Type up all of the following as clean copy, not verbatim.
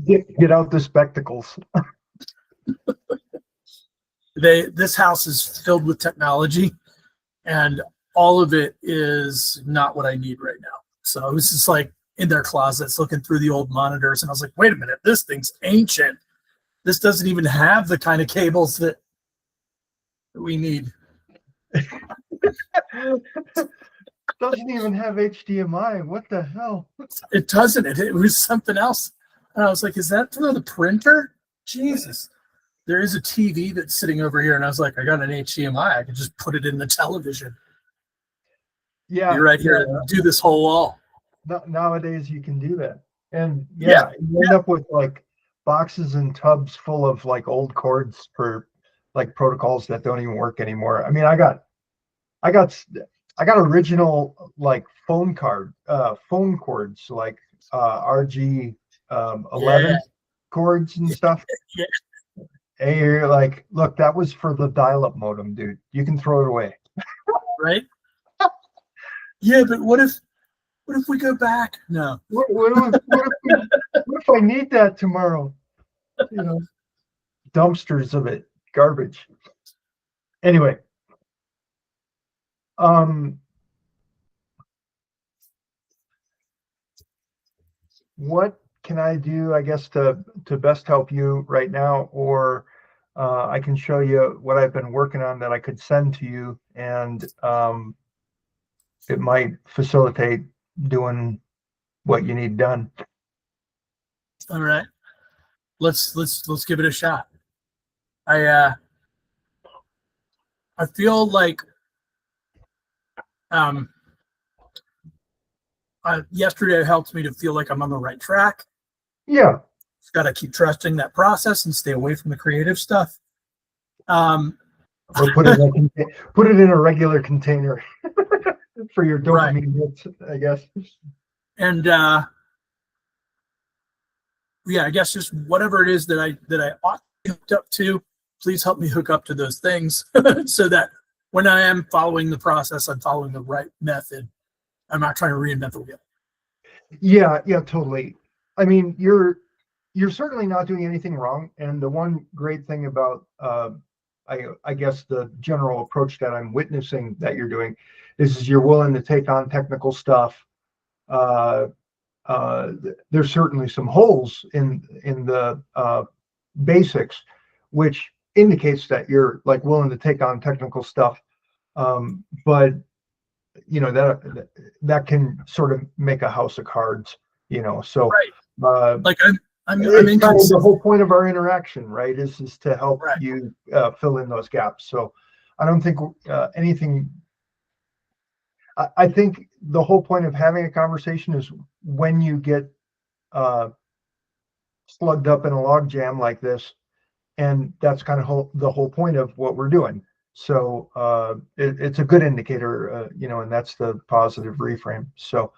Get out the spectacles. This house is filled with technology, and all of it is not what I need right now. So I was just like in their closets looking through the old monitors, and I was like, wait a minute, this thing's ancient. This doesn't even have the kind of cables that we need. Doesn't even have HDMI. What the hell? It doesn't. It was something else. And I was like, is that for the printer? Jesus. There is a TV that's sitting over here, and I was like, I got an HDMI. I could just put it in the television. Yeah. You're right here and do this whole wall. Nowadays you can do that. And you end up with like boxes and tubs full of like old cords for like protocols that don't even work anymore. I mean, I got original like phone cords, like RG 11 cords and stuff. And you're like, look, that was for the dial-up modem, dude. You can throw it away. Right? Yeah, but what if we go back? No. What if I need that tomorrow? You know, dumpsters of it, garbage. Anyway, what can I do, I guess, to best help you right now? Or I can show you what I've been working on that I could send to you, and it might facilitate doing what you need done. All right. Let's give it a shot. I feel like yesterday helped me to feel like I'm on the right track. Yeah. Just got to keep trusting that process and stay away from the creative stuff. Or put it in a regular container for your dopamine hits, I guess. And I guess just whatever it is that I ought to be hooked up to, please help me hook up to those things so that when I am following the process, I'm following the right method. I'm not trying to reinvent the wheel. Yeah, totally. I mean, you're certainly not doing anything wrong. And the one great thing about I guess the general approach that I'm witnessing that you're doing is you're willing to take on technical stuff. There's certainly some holes in the basics, which indicates that you're like willing to take on technical stuff. But you know, that can sort of make a house of cards, you know. So like I'm kind of the whole point of our interaction, right, is to help you fill in those gaps. So I don't think anything. I think the whole point of having a conversation is when you get slugged up in a log jam like this, and that's kind of the whole point of what we're doing. So it's a good indicator, you know, and that's the positive reframe. So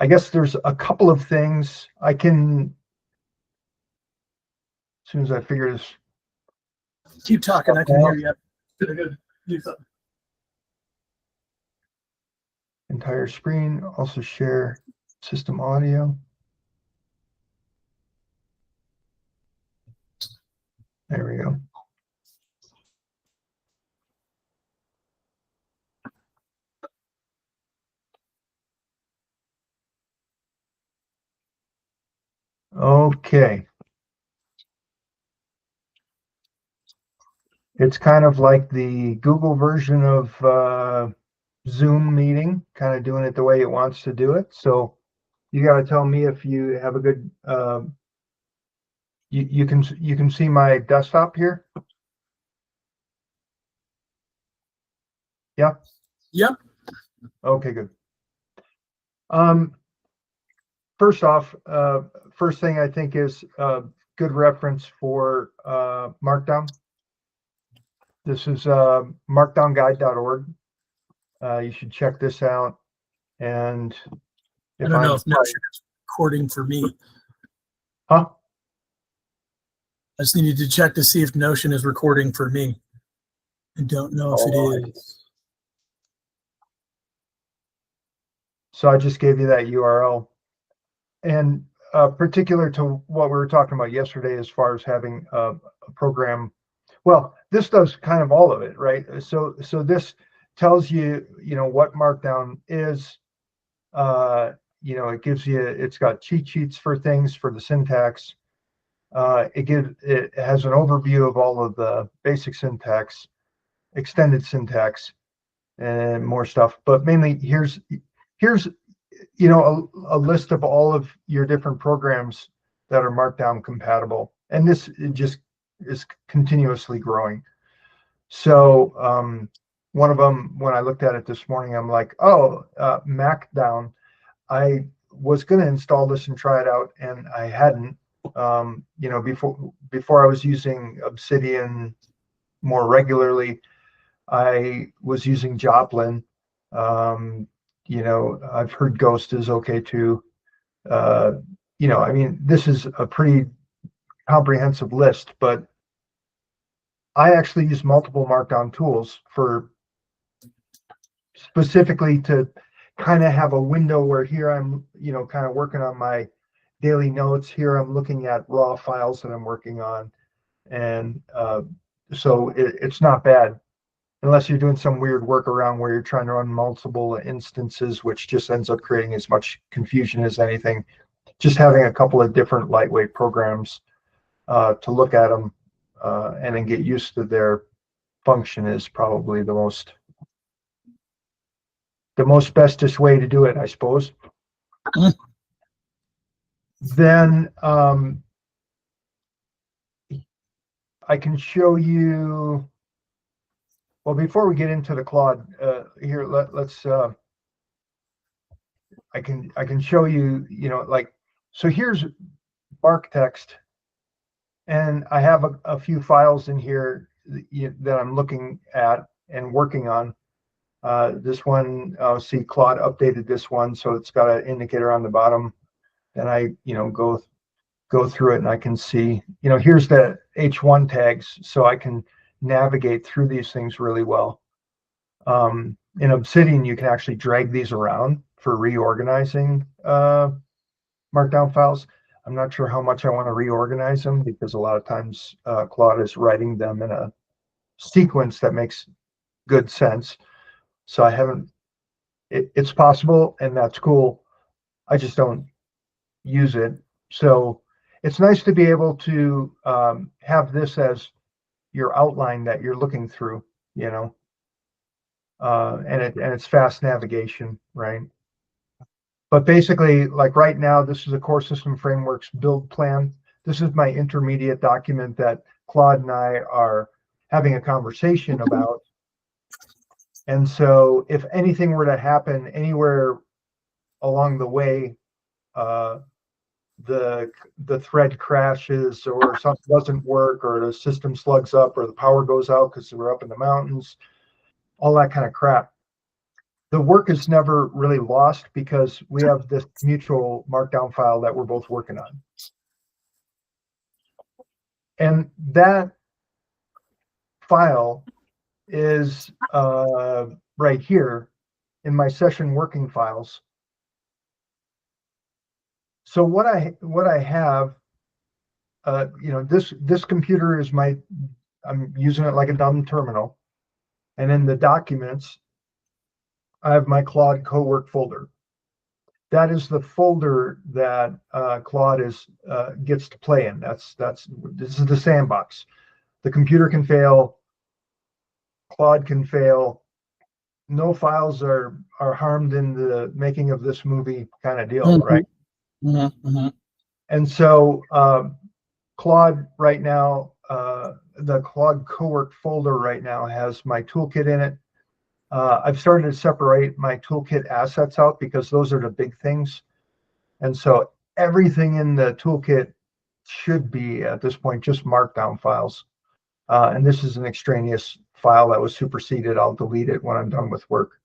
I guess there's a couple of things I can, as soon as I figure this. Keep talking, I can hear you. Good. Do something. Entire screen, also share system audio. There we go. Okay. It's kind of like the Google version of Zoom meeting, kind of doing it the way it wants to do it. So you got to tell me if you have a good. You can see my desktop here. Yeah. Yep. Okay, good. First off, first thing I think is good reference for Markdown. This is markdownguide.org. You should check this out. And I don't know if Notion is recording for me. Huh? I just needed to check to see if Notion is recording for me. I don't know if it is. So I just gave you that URL. And particular to what we were talking about yesterday as far as having a program. Well, this does kind of all of it, right? So this tells you, what Markdown is. It gives you, it's got cheat sheets for things for the syntax. It has an overview of all of the basic syntax, extended syntax, and more stuff. But mainly here's a list of all of your different programs that are Markdown compatible, and this just is continuously growing. So one of them, when I looked at it this morning, I'm like, oh, Markdown. I was going to install this and try it out, and I hadn't. Before I was using Obsidian more regularly, I was using Joplin. I've heard Ghost is okay too. This is a pretty comprehensive list, but I actually use multiple Markdown tools for specifically to kind of have a window where here I'm, kind of working on my daily notes. Here I'm looking at raw files that I'm working on. And so it's not bad unless you're doing some weird workaround where you're trying to run multiple instances, which just ends up creating as much confusion as anything. Just having a couple of different lightweight programs to look at them and then get used to their function is probably the most bestest way to do it, I suppose. Then I can show you. Well, before we get into the Claude, here let's. I can show you. So here's bark text, and I have a few files in here that I'm looking at and working on. This one, see Claude updated this one, so it's got an indicator on the bottom. Then I, go through it and I can see, here's the H1 tags, so I can navigate through these things really well. In Obsidian, you can actually drag these around for reorganizing Markdown files. I'm not sure how much I want to reorganize them because a lot of times Claude is writing them in a sequence that makes good sense. So I haven't, it's possible, and that's cool. I just don't use it. So it's nice to be able to have this as your outline that you're looking through, and it's fast navigation, right? But basically, like right now, this is a core system frameworks build plan. This is my intermediate document that Claude and I are having a conversation about. And so if anything were to happen anywhere along the way, the thread crashes or something doesn't work or the system slugs up or the power goes out because we're up in the mountains, all that kind of crap. The work is never really lost because we have this mutual Markdown file that we're both working on. And that file is right here in my session working files. So what I have, this computer is I'm using it like a dumb terminal. And in the documents, I have my Claude co-work folder. That is the folder that Claude gets to play in. This is the sandbox. The computer can fail. Claude can fail. No files are harmed in the making of this movie kind of deal, right? Mm-hmm. And so Claude right now, the Claude co-work folder right now has my toolkit in it. I've started to separate my toolkit assets out because those are the big things. And so everything in the toolkit should be at this point just Markdown files. And this is an extraneous file that was superseded. I'll delete it when I'm done with work.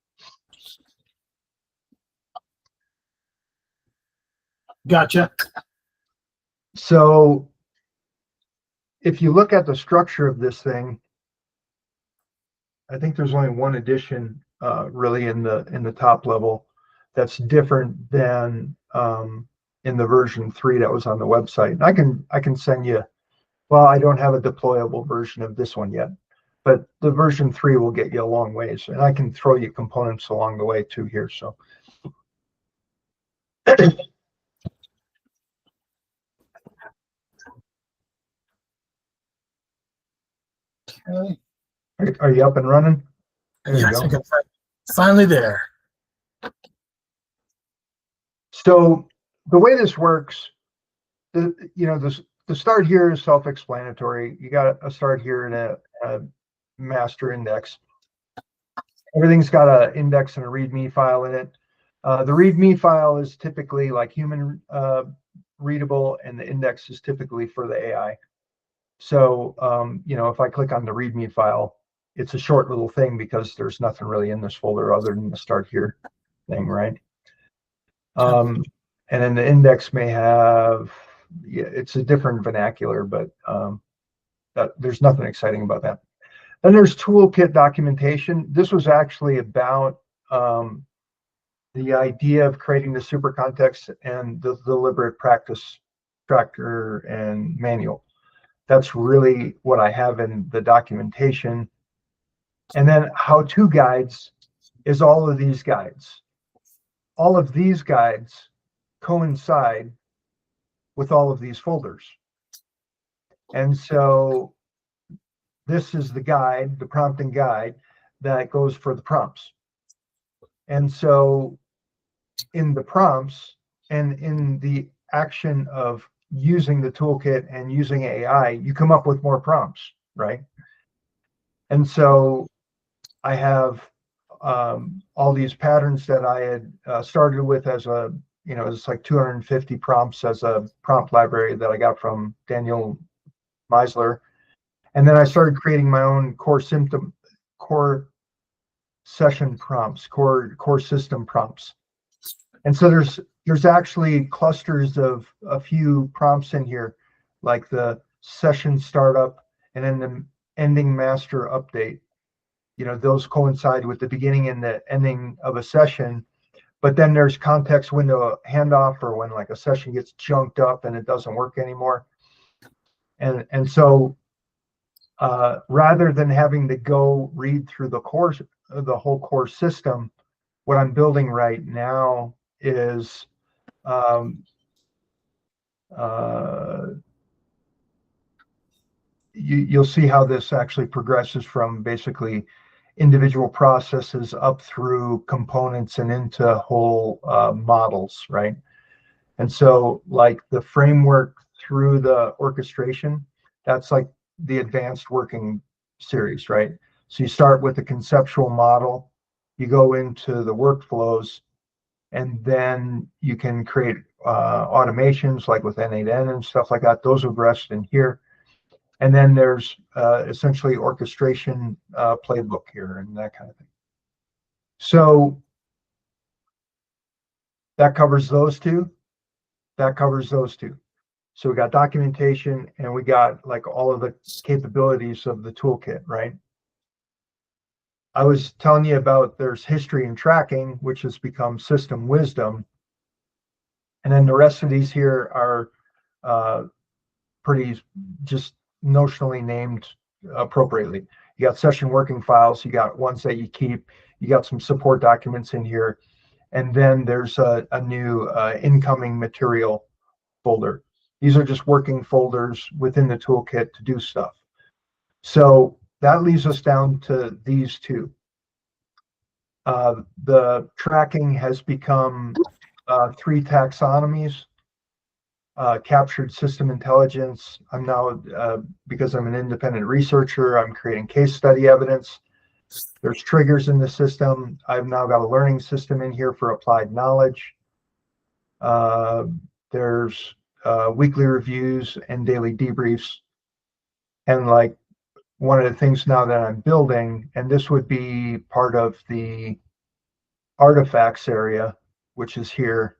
Gotcha. So if you look at the structure of this thing, I think there's only one addition really in the top level that's different than in the version 3 that was on the website. And I can send you, well, I don't have a deployable version of this one yet, but the version 3 will get you a long ways. And I can throw you components along the way too here. So Okay. are you up and running? There Yeah, you I think go. I'm finally there. So the way this works, the start here is self-explanatory. You got a start here in a master index. Everything's got an index and a README file in it. The README file is typically like human readable, and the index is typically for the AI. So, if I click on the README file, it's a short little thing because there's nothing really in this folder other than the start here thing, right? And then the index may have, it's a different vernacular, but there's nothing exciting about that. Then there's Toolkit documentation. This was actually about the idea of creating the super context and the deliberate practice tracker and manual. That's really what I have in the documentation. And then how-to guides is all of these guides. All of these guides coincide with all of these folders. And so this is the guide, the prompting guide that goes for the prompts. And so in the prompts and in the action of using the toolkit and using AI, you come up with more prompts, right? And so I have all these patterns that I had started with as a, it's like 250 prompts as a prompt library that I got from Daniel Meisler. And then I started creating my own core session prompts, core system prompts. And so there's actually clusters of a few prompts in here, like the session startup and then the ending master update. Those coincide with the beginning and the ending of a session. But then there's context window handoff, or when like a session gets junked up and it doesn't work anymore. And so rather than having to go read through the whole core system, what I'm building right now is you'll see how this actually progresses from basically individual processes up through components and into whole models, right? And so like the framework through the orchestration, that's like the advanced working series, right? So you start with the conceptual model, you go into the workflows, and then you can create automations like with N8N and stuff like that. Those are rested in here. And then there's essentially orchestration playbook here and that kind of thing. So that covers those two. That covers those two. So we got documentation and we got like all of the capabilities of the toolkit, right? I was telling you about there's history and tracking, which has become system wisdom. And then the rest of these here are pretty just notionally named appropriately. You got session working files, you got ones that you keep, you got some support documents in here, and then there's a new incoming material folder. These are just working folders within the toolkit to do stuff. So that leaves us down to these two. The tracking has become 3 taxonomies. Captured system intelligence. I'm now, because I'm an independent researcher, I'm creating case study evidence. There's triggers in the system. I've now got a learning system in here for applied knowledge. There's weekly reviews and daily debriefs. And like one of the things now that I'm building, and this would be part of the artifacts area, which is here,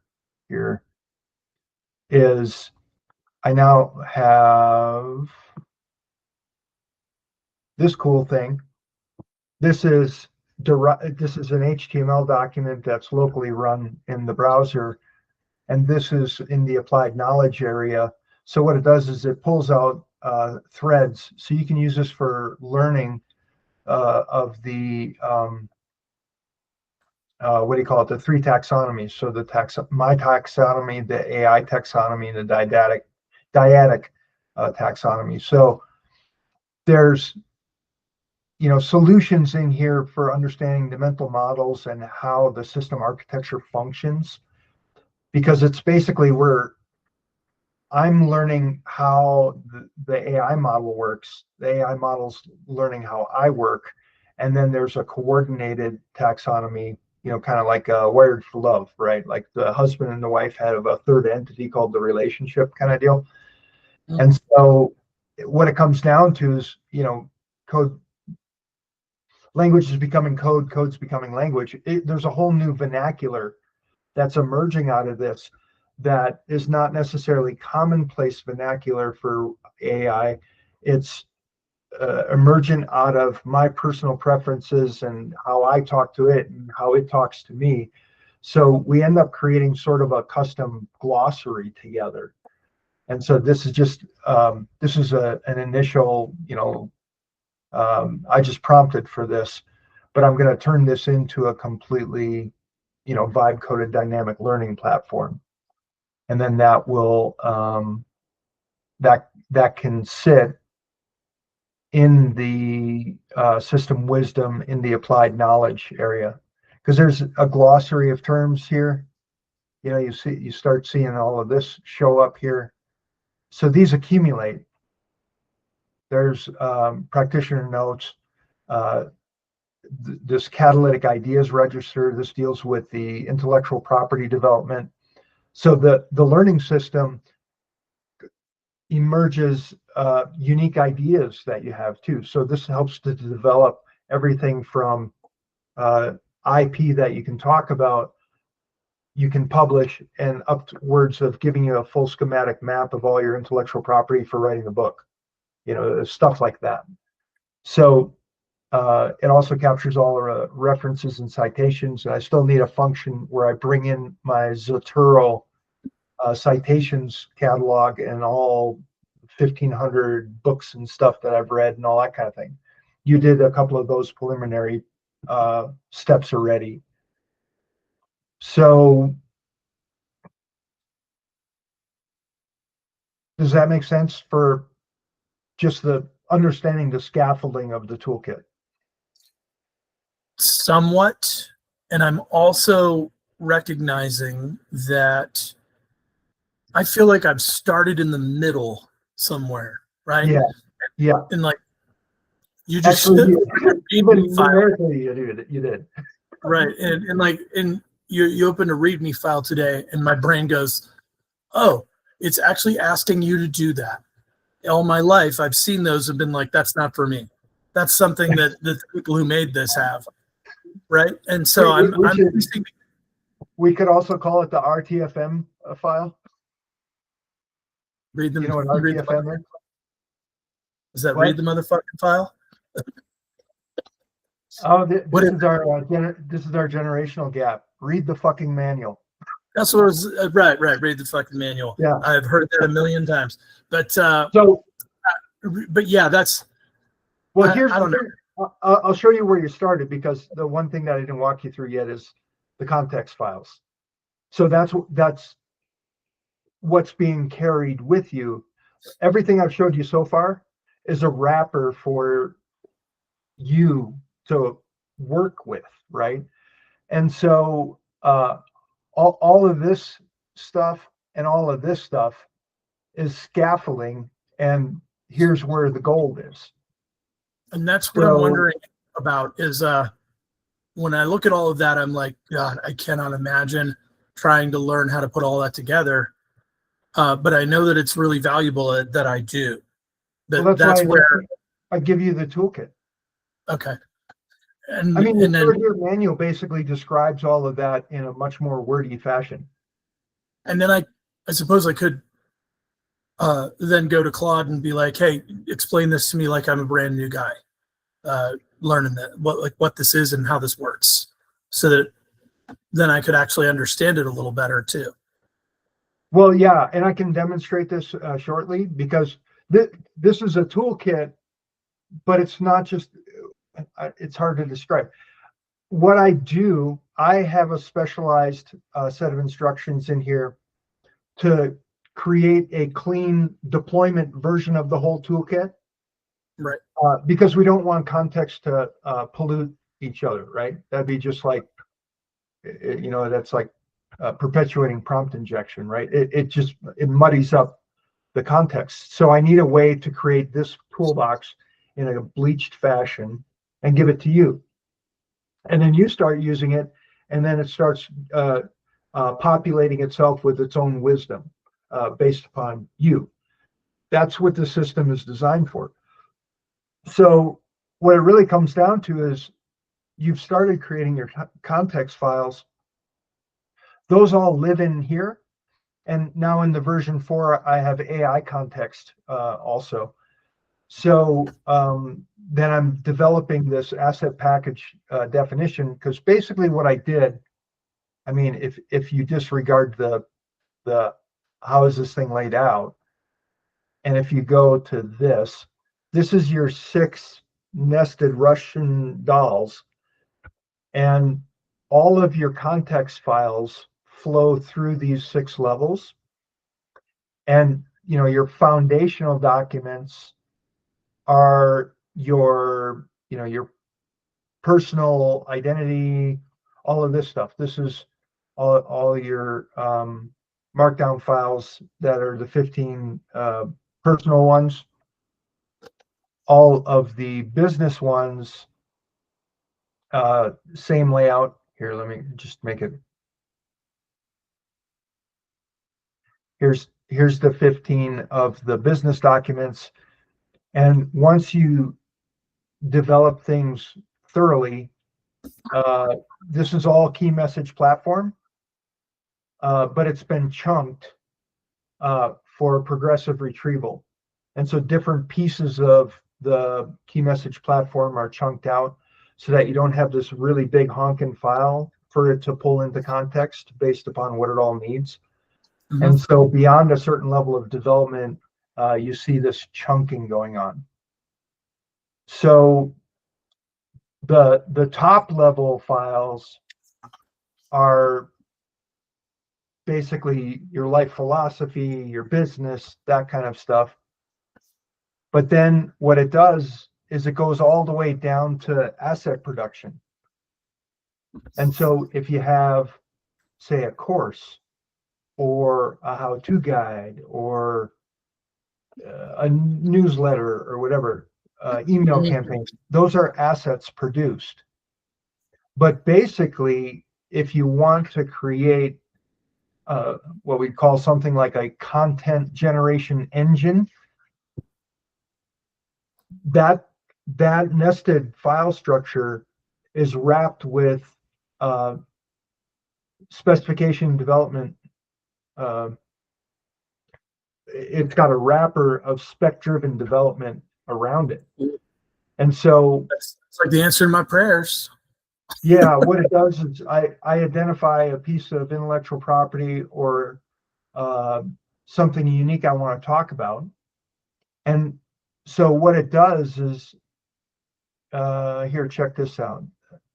is I now have this cool thing. This is an HTML document that's locally run in the browser and this is in the applied knowledge area. So what it does is it pulls out threads, so you can use this for learning of the what do you call it? The three taxonomies. So the my taxonomy, the AI taxonomy, and the dyadic taxonomy. So there's solutions in here for understanding the mental models and how the system architecture functions, because it's basically where I'm learning how the AI model works. The AI model's learning how I work, and then there's a coordinated taxonomy, kind of like Wired for Love, right? Like the husband and the wife have a third entity called the relationship kind of deal. Mm-hmm. And so what it comes down to is, code. Language is becoming code, code's becoming language. There's a whole new vernacular that's emerging out of this that is not necessarily commonplace vernacular for AI. It's emergent out of my personal preferences and how I talk to it and how it talks to me. So we end up creating sort of a custom glossary together. And so this is just, this is an initial, I just prompted for this, but I'm going to turn this into a completely, vibe coded dynamic learning platform. And then that will, that can sit in the system wisdom in the applied knowledge area, because there's a glossary of terms here. You start seeing all of this show up here. So these accumulate. There's practitioner notes, this catalytic ideas register. This deals with the intellectual property development. So the learning system emerges unique ideas that you have too. So this helps to develop everything from IP that you can talk about, you can publish, and upwards of giving you a full schematic map of all your intellectual property for writing a book, stuff like that. So it also captures all the references and citations. And I still need a function where I bring in my Zotero citations catalog and all 1,500 books and stuff that I've read and all that kind of thing. You did a couple of those preliminary steps already. So does that make sense for just the understanding the scaffolding of the toolkit? Somewhat. And I'm also recognizing that I feel like I've started in the middle somewhere, right? Yeah. Yeah. And like you just even numerically you did. Right. And you opened a readme file today and my brain goes, oh, it's actually asking you to do that. All my life I've seen those and been like, that's not for me. That's something that the people who made this have. Right. And so we could also call it the RTFM file. Read them. You know what RTFM is? Is that what? Read the motherfucking file? Oh, this is our generational gap. Read the fucking manual. That's what it was. Right. Read the fucking manual. Yeah, I've heard that a million times. But but yeah, that's. Well, I don't know. I'll show you where you started, because the one thing that I didn't walk you through yet is the context files. So that's what's being carried with you. Everything I've showed you so far is a wrapper for you to work with, right? And so all of this stuff and all of this stuff is scaffolding, and here's where the gold is. And that's what I'm wondering about is when I look at all of that, I'm like, God, I cannot imagine trying to learn how to put all that together. But I know that it's really valuable that I do. That's where I give you the toolkit. Okay. And I mean, the third-year manual basically describes all of that in a much more wordy fashion. And then I suppose I could then go to Claude and be like, hey, explain this to me like I'm a brand new guy, learning that what this is and how this works, so that then I could actually understand it a little better too. Well, yeah, and I can demonstrate this shortly because this is a toolkit, but it's not just, it's hard to describe. What I do, I have a specialized set of instructions in here to create a clean deployment version of the whole toolkit. Right. Because we don't want context to pollute each other, right? That'd be just like, that's like perpetuating prompt injection, right? It muddies up the context. So I need a way to create this toolbox in a bleached fashion and give it to you. And then you start using it, and then it starts populating itself with its own wisdom based upon you. That's what the system is designed for. So what it really comes down to is you've started creating your context files. Those all live in here. And now in the version 4, I have AI context also. So then I'm developing this asset package definition, because basically what I did, I mean, if you disregard the how is this thing laid out, and if you go to this is your 6 nested Russian dolls, and all of your context files flow through these 6 levels. And your foundational documents are your personal identity, all of this stuff. This is all your markdown files that are the 15 personal ones. All of the business ones, same layout. Here, let me just make it. Here's the 15 of the business documents. And once you develop things thoroughly, this is all key message platform, but it's been chunked for progressive retrieval. And so different pieces of the key message platform are chunked out so that you don't have this really big honking file for it to pull into context based upon what it all needs. Mm-hmm. And so beyond a certain level of development, you see this chunking going on. So the top level files are basically your life philosophy, your business, that kind of stuff. But then what it does is it goes all the way down to asset production. And so if you have, say, a course or a how-to guide or a newsletter or whatever, email campaigns, those are assets produced. But basically, if you want to create what we call something like a content generation engine, that nested file structure is wrapped with specification development. It's got a wrapper of spec-driven development around it. And so it's like the answer to my prayers. Yeah, what it does is I identify a piece of intellectual property or something unique I want to talk about. And so what it does is, here, check this out.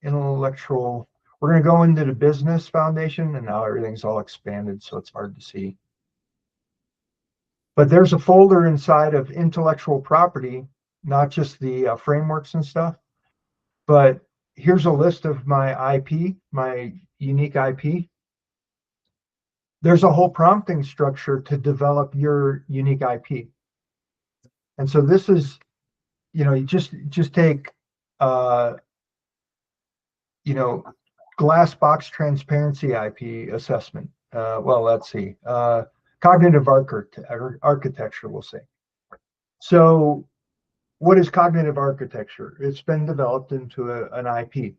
Intellectual, we're going to go into the business foundation, and now everything's all expanded, so it's hard to see. But there's a folder inside of intellectual property, not just the frameworks and stuff, but here's a list of my IP, my unique IP. There's a whole prompting structure to develop your unique IP. And so this is, you just take, glass box transparency IP assessment. Well, let's see, cognitive architecture, we'll say. So what is cognitive architecture? It's been developed into an IP.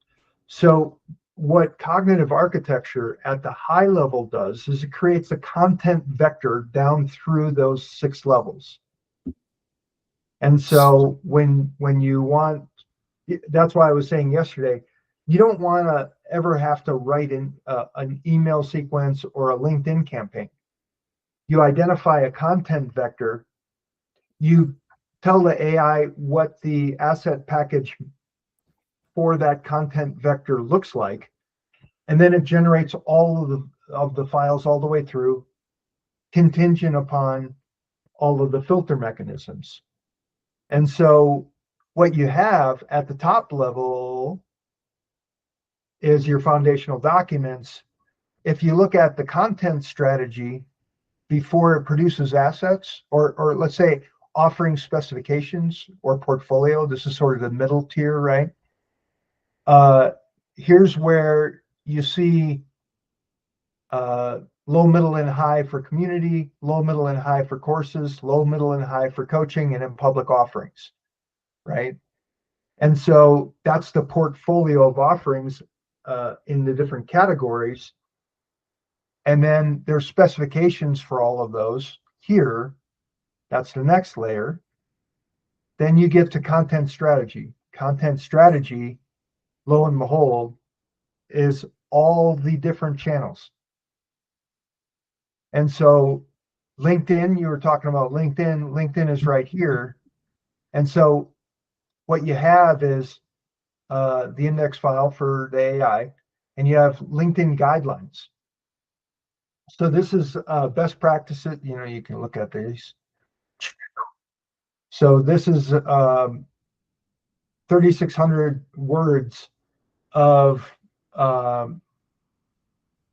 So what cognitive architecture at the high level does is it creates a content vector down through those 6 levels. And so when you want, that's why I was saying yesterday, you don't want to ever have to write in an email sequence or a LinkedIn campaign. you identify a content vector, you tell the AI what the asset package for that content vector looks like, and then it generates all of the files all the way through, contingent upon all of the filter mechanisms. And so what you have at the top level is your foundational documents. If you look at the content strategy before it produces assets, or let's say offering specifications or portfolio, this is sort of the middle tier, right? Here's where you see low, middle, and high for community, low, middle, and high for courses, low, middle, and high for coaching, and in public offerings, right? And so that's the portfolio of offerings in the different categories. And then there's specifications for all of those here. That's the next layer. Then you get to content strategy. Content strategy, lo and behold, is all the different channels. And so LinkedIn, you were talking about LinkedIn. LinkedIn is right here. And so what you have is the index file for the AI, and you have LinkedIn guidelines. So this is best practices. You know, you can look at these. So this is 3,600 words of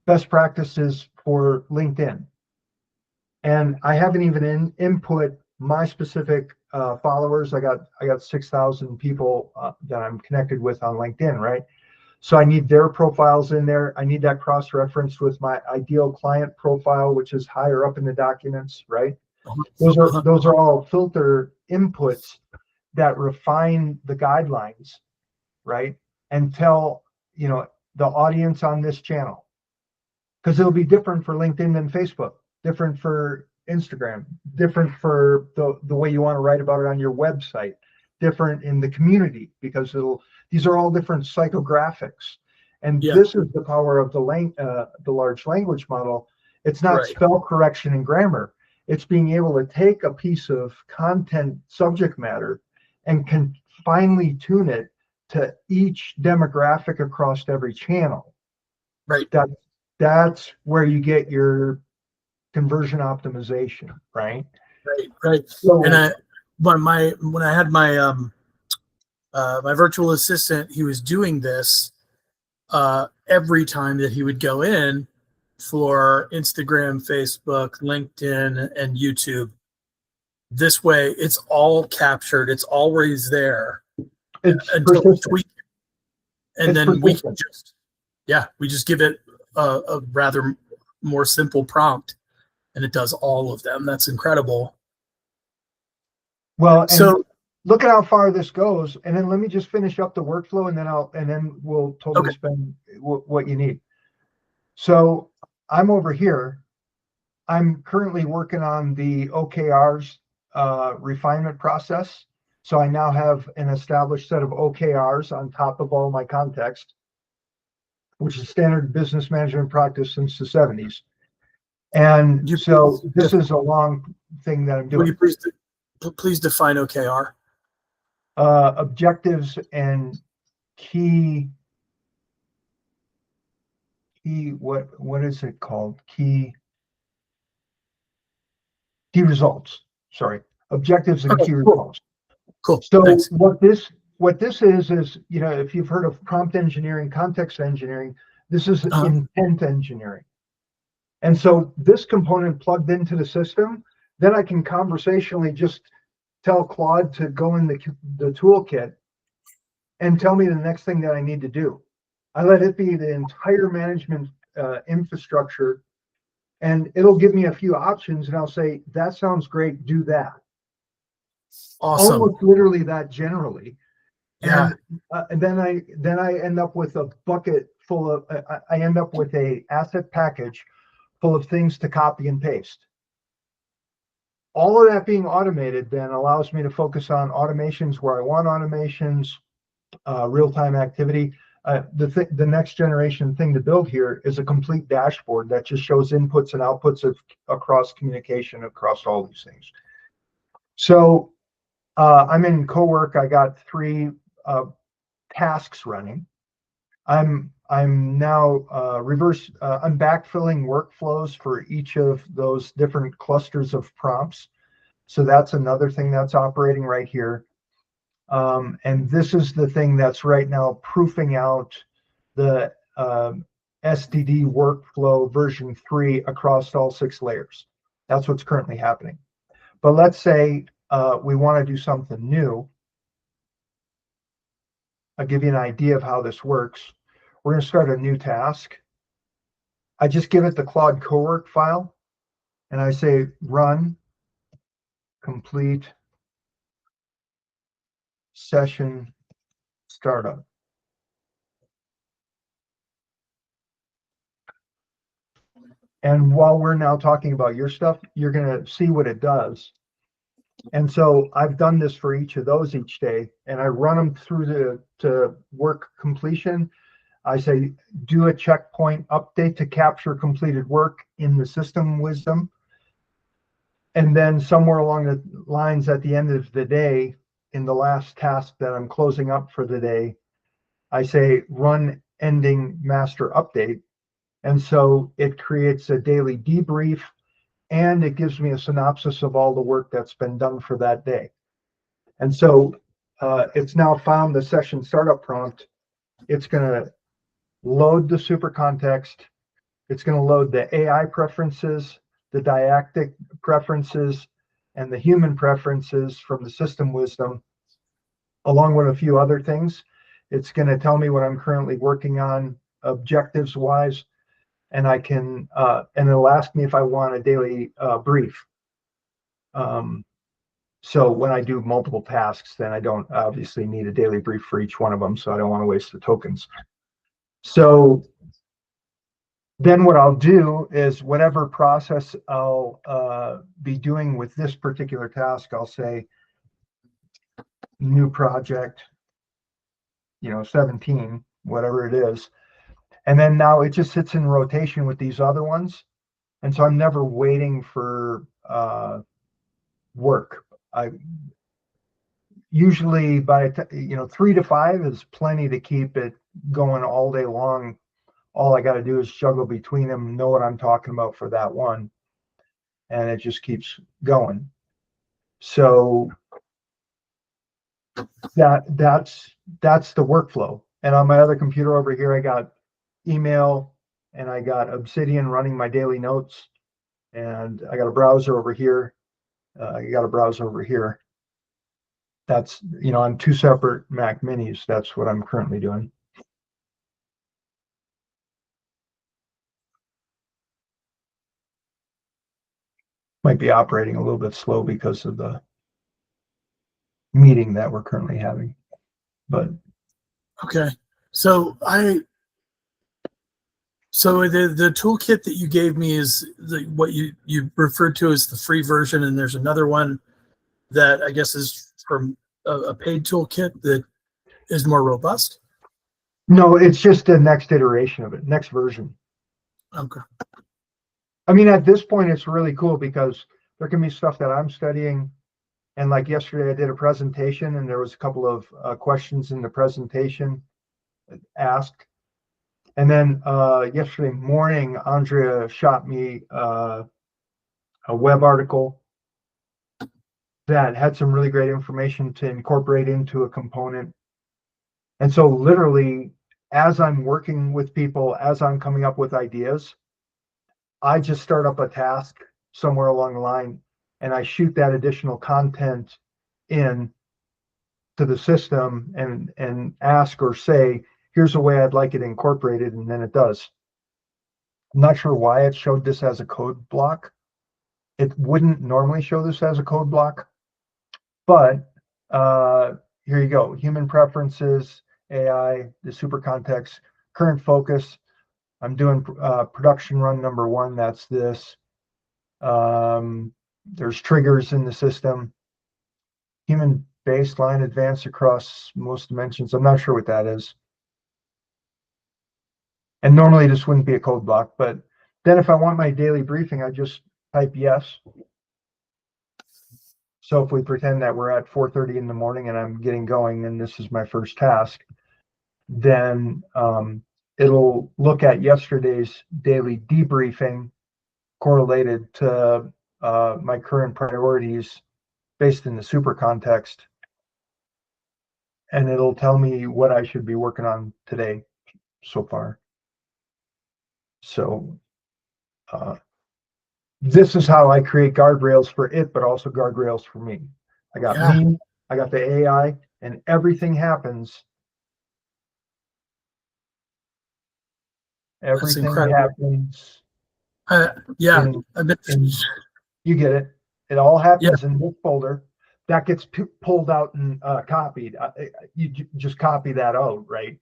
best practices for LinkedIn. And I haven't even input my specific followers. I got 6,000 people that I'm connected with on LinkedIn, right? So I need their profiles in there. I need that cross-referenced with my ideal client profile, which is higher up in the documents, right? Those are all filter inputs that refine the guidelines, right? And tell, you know, the audience on this channel, because it'll be different for LinkedIn than Facebook, different for Instagram, different for the way you want to write about it on your website, different in the community, because these are all different psychographics. And this is the power of the large language model. It's not spell correction and grammar. It's being able to take a piece of content subject matter and can finely tune it to each demographic across every channel. Right. That's where you get your conversion optimization, right? Right. So, and when I had my my virtual assistant, he was doing this every time that he would go in for Instagram, Facebook, LinkedIn, and YouTube. This way, it's all captured. It's always there until we tweak it. And then we can we just give it a rather more simple prompt, and it does all of them. That's incredible. Well, so look at how far this goes, and then let me just finish up the workflow, and then we'll totally spend what you need. So I'm over here. I'm currently working on the OKRs refinement process. So I now have an established set of OKRs on top of all my context, which is standard business management practice since the 70s. And so this is a long thing that I'm doing. Will you please define OKR? Objectives and key, what is it called? Key results. Sorry, objectives and key results. Cool. So thanks. what this is, you know, if you've heard of prompt engineering, context engineering, this is intent engineering. And so this component plugged into the system, then I can conversationally just tell Claude to go in the toolkit and tell me the next thing that I need to do. I let it be the entire management infrastructure, and it'll give me a few options, and I'll say, that sounds great, do that. Awesome. Almost literally that generally. Yeah. And then I end up with a bucket full of, I end up with a asset package full of things to copy and paste. All of that being automated then allows me to focus on automations where I want automations, real-time activity. the next generation thing to build here is a complete dashboard that just shows inputs and outputs across communication across all these things. So I'm in co-work. I got 3 tasks running. I'm now I'm backfilling workflows for each of those different clusters of prompts. So that's another thing that's operating right here. And this is the thing that's right now proofing out the STD workflow version 3 across all 6 layers. That's what's currently happening. But let's say we want to do something new. I'll give you an idea of how this works. We're going to start a new task. I just give it the Claude cowork file, and I say run complete session startup. And while we're now talking about your stuff, you're going to see what it does. And so I've done this for each of those each day, and I run them through to work completion. I say, do a checkpoint update to capture completed work in the system wisdom. And then somewhere along the lines at the end of the day, in the last task that I'm closing up for the day, I say, run ending master update. And so it creates a daily debrief, and it gives me a synopsis of all the work that's been done for that day. And so it's now found the session startup prompt. It's going to load the super context. It's going to load the AI preferences, the didactic preferences, and the human preferences from the system wisdom, along with a few other things. It's going to tell me what I'm currently working on objectives wise, and I can, and it'll ask me if I want a daily brief. So when I do multiple tasks, then I don't obviously need a daily brief for each one of them, so I don't want to waste the tokens. So then what I'll do is whatever process I'll be doing with this particular task, I'll say new project, 17, whatever it is. And then now it just sits in rotation with these other ones. And so I'm never waiting for work. I usually by 3 to 5 is plenty to keep it going all day long. All I got to do is juggle between them, know what I'm talking about for that one, and it just keeps going. So that's the workflow. And on my other computer over here, I got email and I got Obsidian running my daily notes, and I got a browser over here. I got a browser over here. That's, on 2 separate Mac minis. That's what I'm currently doing. Might be operating a little bit slow because of the meeting that we're currently having, but Okay. So the toolkit that you gave me is what you referred to as the free version, and there's another one that I guess is from a paid toolkit that is more robust. no, it's just the next iteration of it, next version. Okay. I mean, at this point, it's really cool because there can be stuff that I'm studying. And like yesterday, I did a presentation and there was a couple of questions in the presentation asked. And then yesterday morning, Andrea shot me a web article that had some really great information to incorporate into a component. And so literally, as I'm working with people, as I'm coming up with ideas, I just start up a task somewhere along the line and I shoot that additional content in to the system and ask or say, here's a way I'd like it incorporated, and then it does. I'm not sure why it showed this as a code block. It wouldn't normally show this as a code block, but here you go. Human preferences, AI, the super context, current focus. I'm doing production run number 1. That's this. There's triggers in the system. Human baseline advance across most dimensions. I'm not sure what that is. And normally this wouldn't be a code block, but then if I want my daily briefing, I just type yes. So if we pretend that we're at 4:30 in the morning and I'm getting going and this is my first task, then it'll look at yesterday's daily debriefing correlated to my current priorities based in the super context. And it'll tell me what I should be working on today so far. So this is how I create guardrails for it, but also guardrails for me. I got me, I got the AI, and everything happens. Everything happens. Yeah. You get it. It all happens in this folder. That gets pulled out and copied. You just copy that out, right?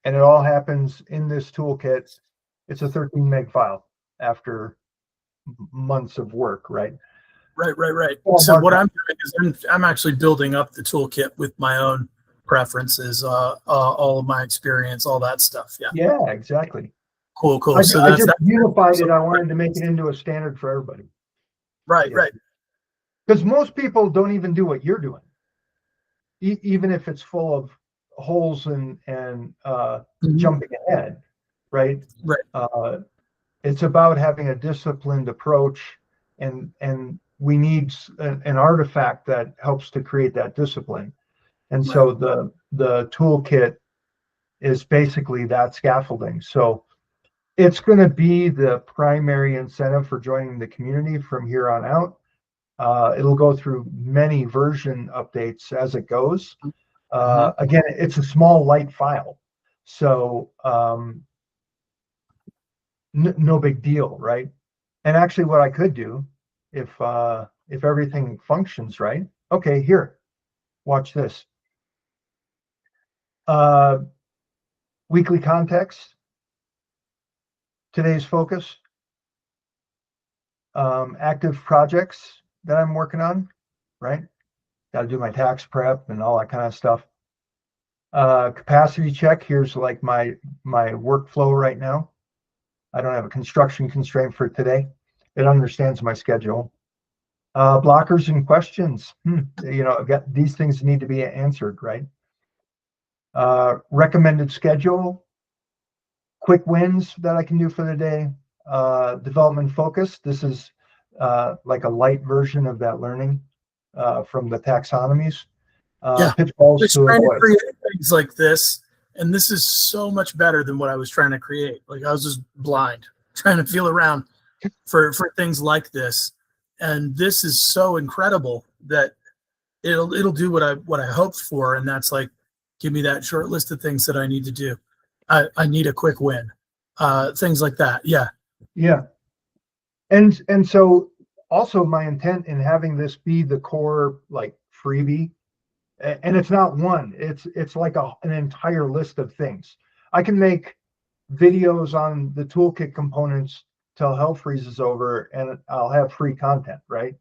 And it all happens in this toolkit. It's a 13 meg file after months of work, right? Right. So what I'm doing is I'm actually building up the toolkit with my own preferences, all of my experience, all that stuff. Yeah, exactly. Cool. I just unified it. I wanted to make it into a standard for everybody. Right. Because most people don't even do what you're doing, even if it's full of holes and jumping ahead, right? It's about having a disciplined approach, and we need an artifact that helps to create that discipline. And so the toolkit is basically that scaffolding. So it's going to be the primary incentive for joining the community from here on out. It'll go through many version updates as it goes. Again, it's a small, light file, so no big deal, right? And actually, what I could do, if everything functions right, okay, here, watch this. Weekly context, today's focus, active projects that I'm working on, right? Got to do my tax prep and all that kind of stuff. Capacity check, here's like my workflow right now. I don't have a construction constraint for today. It understands my schedule. Blockers and questions, these things need to be answered, right? Recommended schedule, quick wins that I can do for the day. Development focus, this is like a light version of that learning from the taxonomies. Pitfalls to avoid. To create things like this, and this is so much better than what I was trying to create. Like I was just blind, trying to feel around for things like this, and this is so incredible that it'll do what I hoped for, and that's like give me that short list of things that I need to do. I need a quick win, things like that. Yeah, and so also my intent in having this be the core like freebie. And it's not one, it's like an entire list of things. I can make videos on the toolkit components till hell freezes over and I'll have free content, right?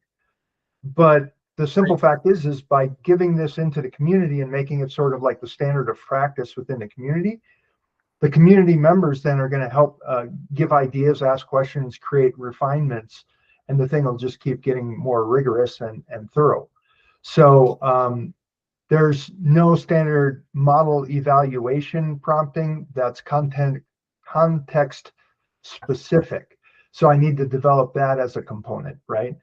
But the simple fact is by giving this into the community and making it sort of like the standard of practice within the community members then are going to help give ideas, ask questions, create refinements, and the thing will just keep getting more rigorous and thorough. So there's no standard model evaluation prompting that's context specific. So I need to develop that as a component, right?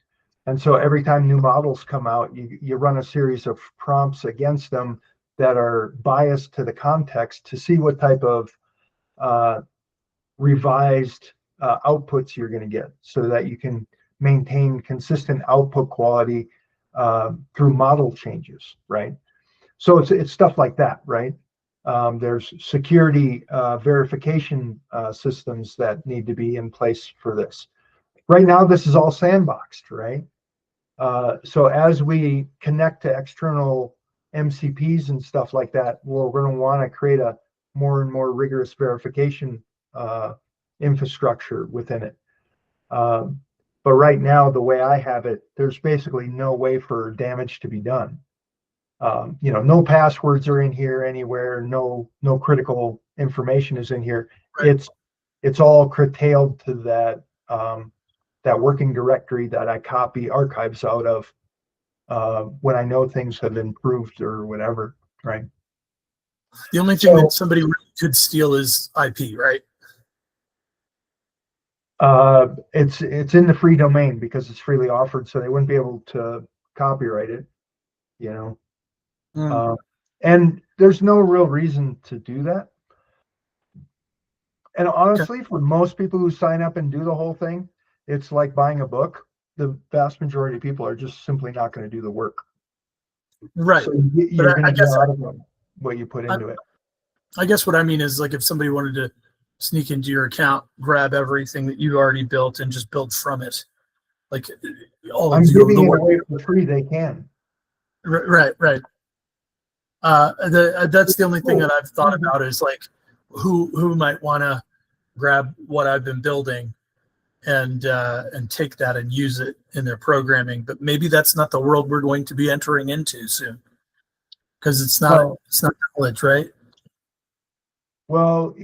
And so every time new models come out, you run a series of prompts against them that are biased to the context to see what type of revised outputs you're going to get so that you can maintain consistent output quality through model changes, right? So it's stuff like that, right? There's security verification systems that need to be in place for this. Right now, this is all sandboxed, right? So as we connect to external MCPs and stuff like that, we're going to want to create a more and more rigorous verification infrastructure within it. But right now, the way I have it, there's basically no way for damage to be done. No passwords are in here anywhere. No critical information is in here. Right. It's all curtailed to that working directory that I copy archives out of when I know things have improved or whatever, right? The only thing that somebody really could steal is IP, right? It's in the free domain because it's freely offered, so they wouldn't be able to copyright it, and there's no real reason to do that. And honestly, for most people who sign up and do the whole thing, it's like buying a book. The vast majority of people are just simply not going to do the work. Right. So you're going to get out of what you put into it. I guess what I mean is, like, if somebody wanted to sneak into your account, grab everything that you already built and just build from it, like all I'm of giving the it work away for free. They can. Right. That's the only thing that I've thought about is like who might want to grab what I've been building and take that and use it in their programming. But maybe that's not the world we're going to be entering into soon, because it's not knowledge, right? Well,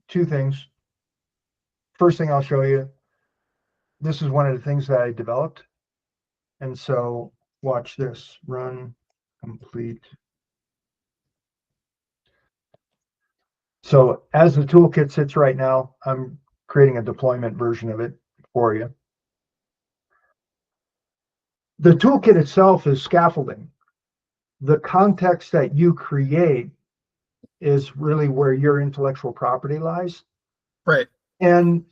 two things. First thing I'll show you, this is one of the things that I developed. And so watch this, run, complete. So as the toolkit sits right now, I'm creating a deployment version of it for you. The toolkit itself is scaffolding. The context that you create is really where your intellectual property lies. Right. And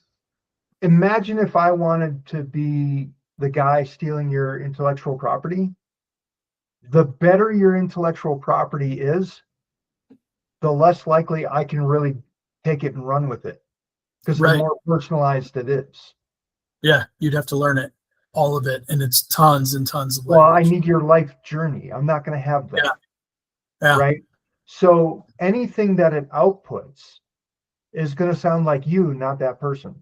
imagine if I wanted to be the guy stealing your intellectual property. The better your intellectual property is, the less likely I can really take it and run with it, because the more personalized it is. Yeah, you'd have to learn it, all of it, and it's tons and tons of language. Well, I language. need your life journey. I'm not going to have that. Yeah. Right? So anything that it outputs is going to sound like you, not that person.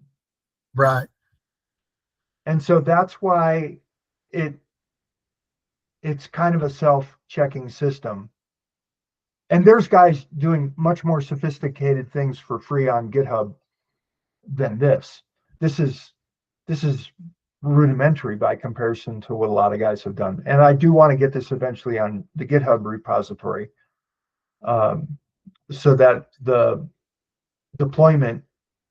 Right. And so that's why it's kind of a self-checking system. And there's guys doing much more sophisticated things for free on GitHub than this. This is rudimentary by comparison to what a lot of guys have done. And I do want to get this eventually on the GitHub repository, so that the deployment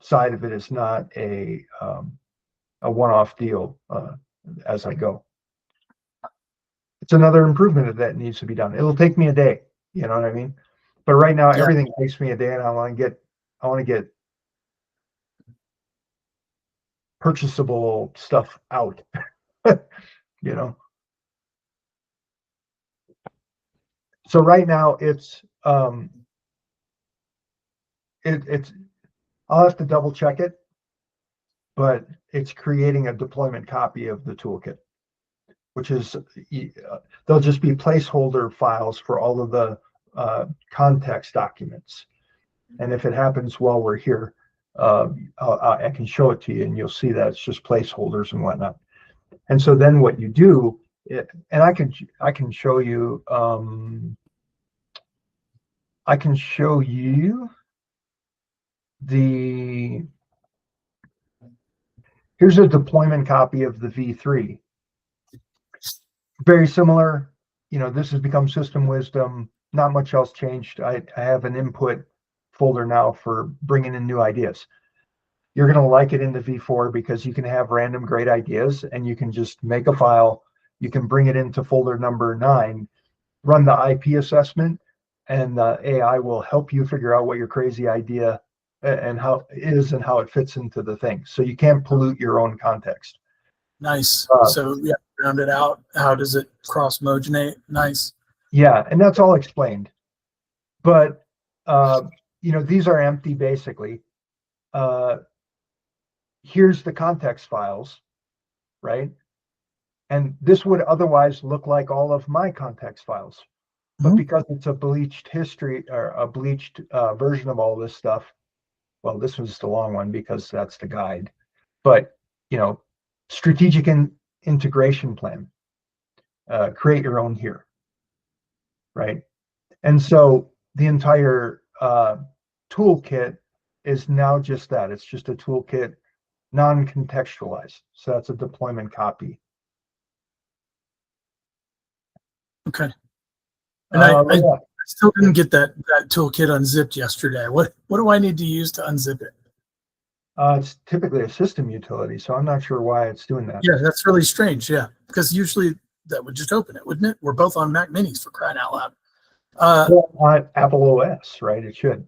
side of it is not a one-off deal as I go. It's another improvement that needs to be done. It'll take me a day, you know what I mean? But right now, everything takes me a day, and I want to get purchasable stuff out, you know. So right now it's I'll have to double check it, but it's creating a deployment copy of the toolkit, which is they'll just be placeholder files for all of the context documents. And if it happens while we're here, I can show it to you, and you'll see that it's just placeholders and whatnot. And so then what you do, and I can show you. I can show you here's a deployment copy of the V3. Very similar. This has become system wisdom. Not much else changed. I have an input folder now for bringing in new ideas. You're going to like it in the V4 because you can have random great ideas, and you can just make a file. You can bring it into folder number 9, run the IP assessment, and the AI will help you figure out what your crazy idea and how it fits into the thing. So you can't pollute your own context. Nice. So yeah, round it out. How does it cross-mogenate? Nice. Yeah, and that's all explained. But these are empty basically. Here's the context files, right? And this would otherwise look like all of my context files. But because it's a bleached history or a bleached version of all this stuff, well, this was the long one because that's the guide. But strategic integration plan. create your own here, right? And so the entire toolkit is now just that. It's just a toolkit, non-contextualized. So that's a deployment copy. Okay. And I Yeah. still didn't get that toolkit unzipped yesterday. What do I need to use to unzip it? It's typically a system utility, so I'm not sure why it's doing that. Yeah, that's really strange. Yeah, because usually that would just open it, wouldn't it? We're both on Mac Minis, for crying out loud. Well, on Apple OS, right? It should.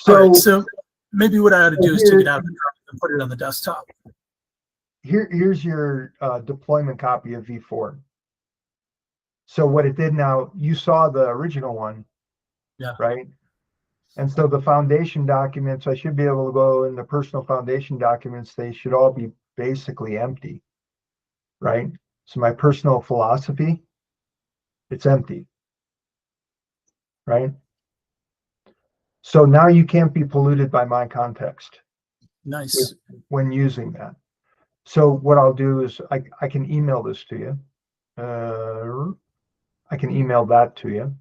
All right, so maybe what I ought to do is take it out of the drive and put it on the desktop. Here's your deployment copy of V4. So what it did now, you saw the original one, yeah, right? And so the foundation documents, I should be able to go in the personal foundation documents, they should all be basically empty, right? So my personal philosophy, it's empty, right? So now you can't be polluted by my context. Nice. When using that. So what I'll do is I can email this to you. I can email that to you.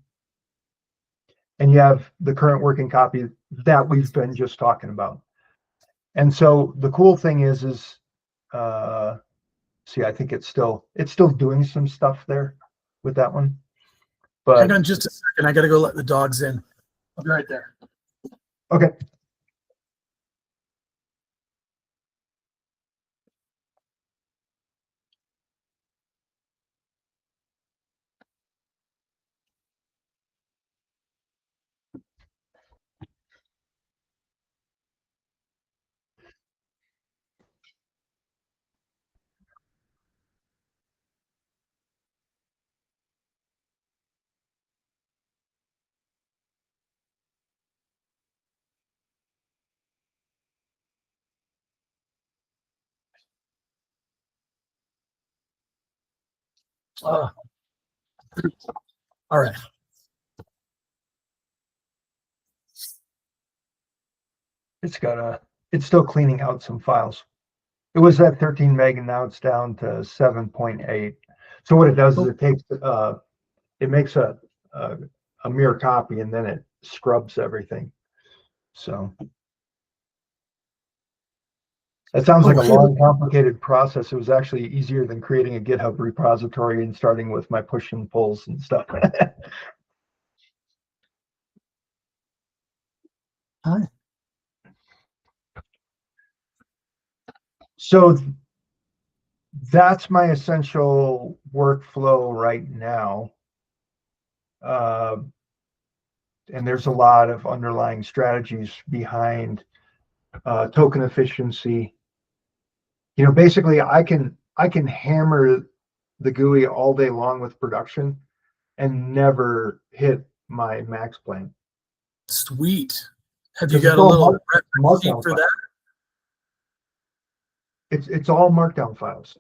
And you have the current working copy that we've been just talking about. And so the cool thing is see, I think it's still doing some stuff there with that one. But hang on just a second. I got to go let the dogs in. I'll be right there. Okay. All right. It's still cleaning out some files. It was at 13 meg and now it's down to 7.8. So what it does is it takes it makes a mirror copy and then it scrubs everything. So that sounds like a long, complicated process. It was actually easier than creating a GitHub repository and starting with my push and pulls and stuff. Hi. So that's my essential workflow right now. And there's a lot of underlying strategies behind token efficiency. You know, basically I can hammer the GUI all day long with production and never hit my max plan. Sweet. Have you got a little reference sheet for that? It's all Markdown files.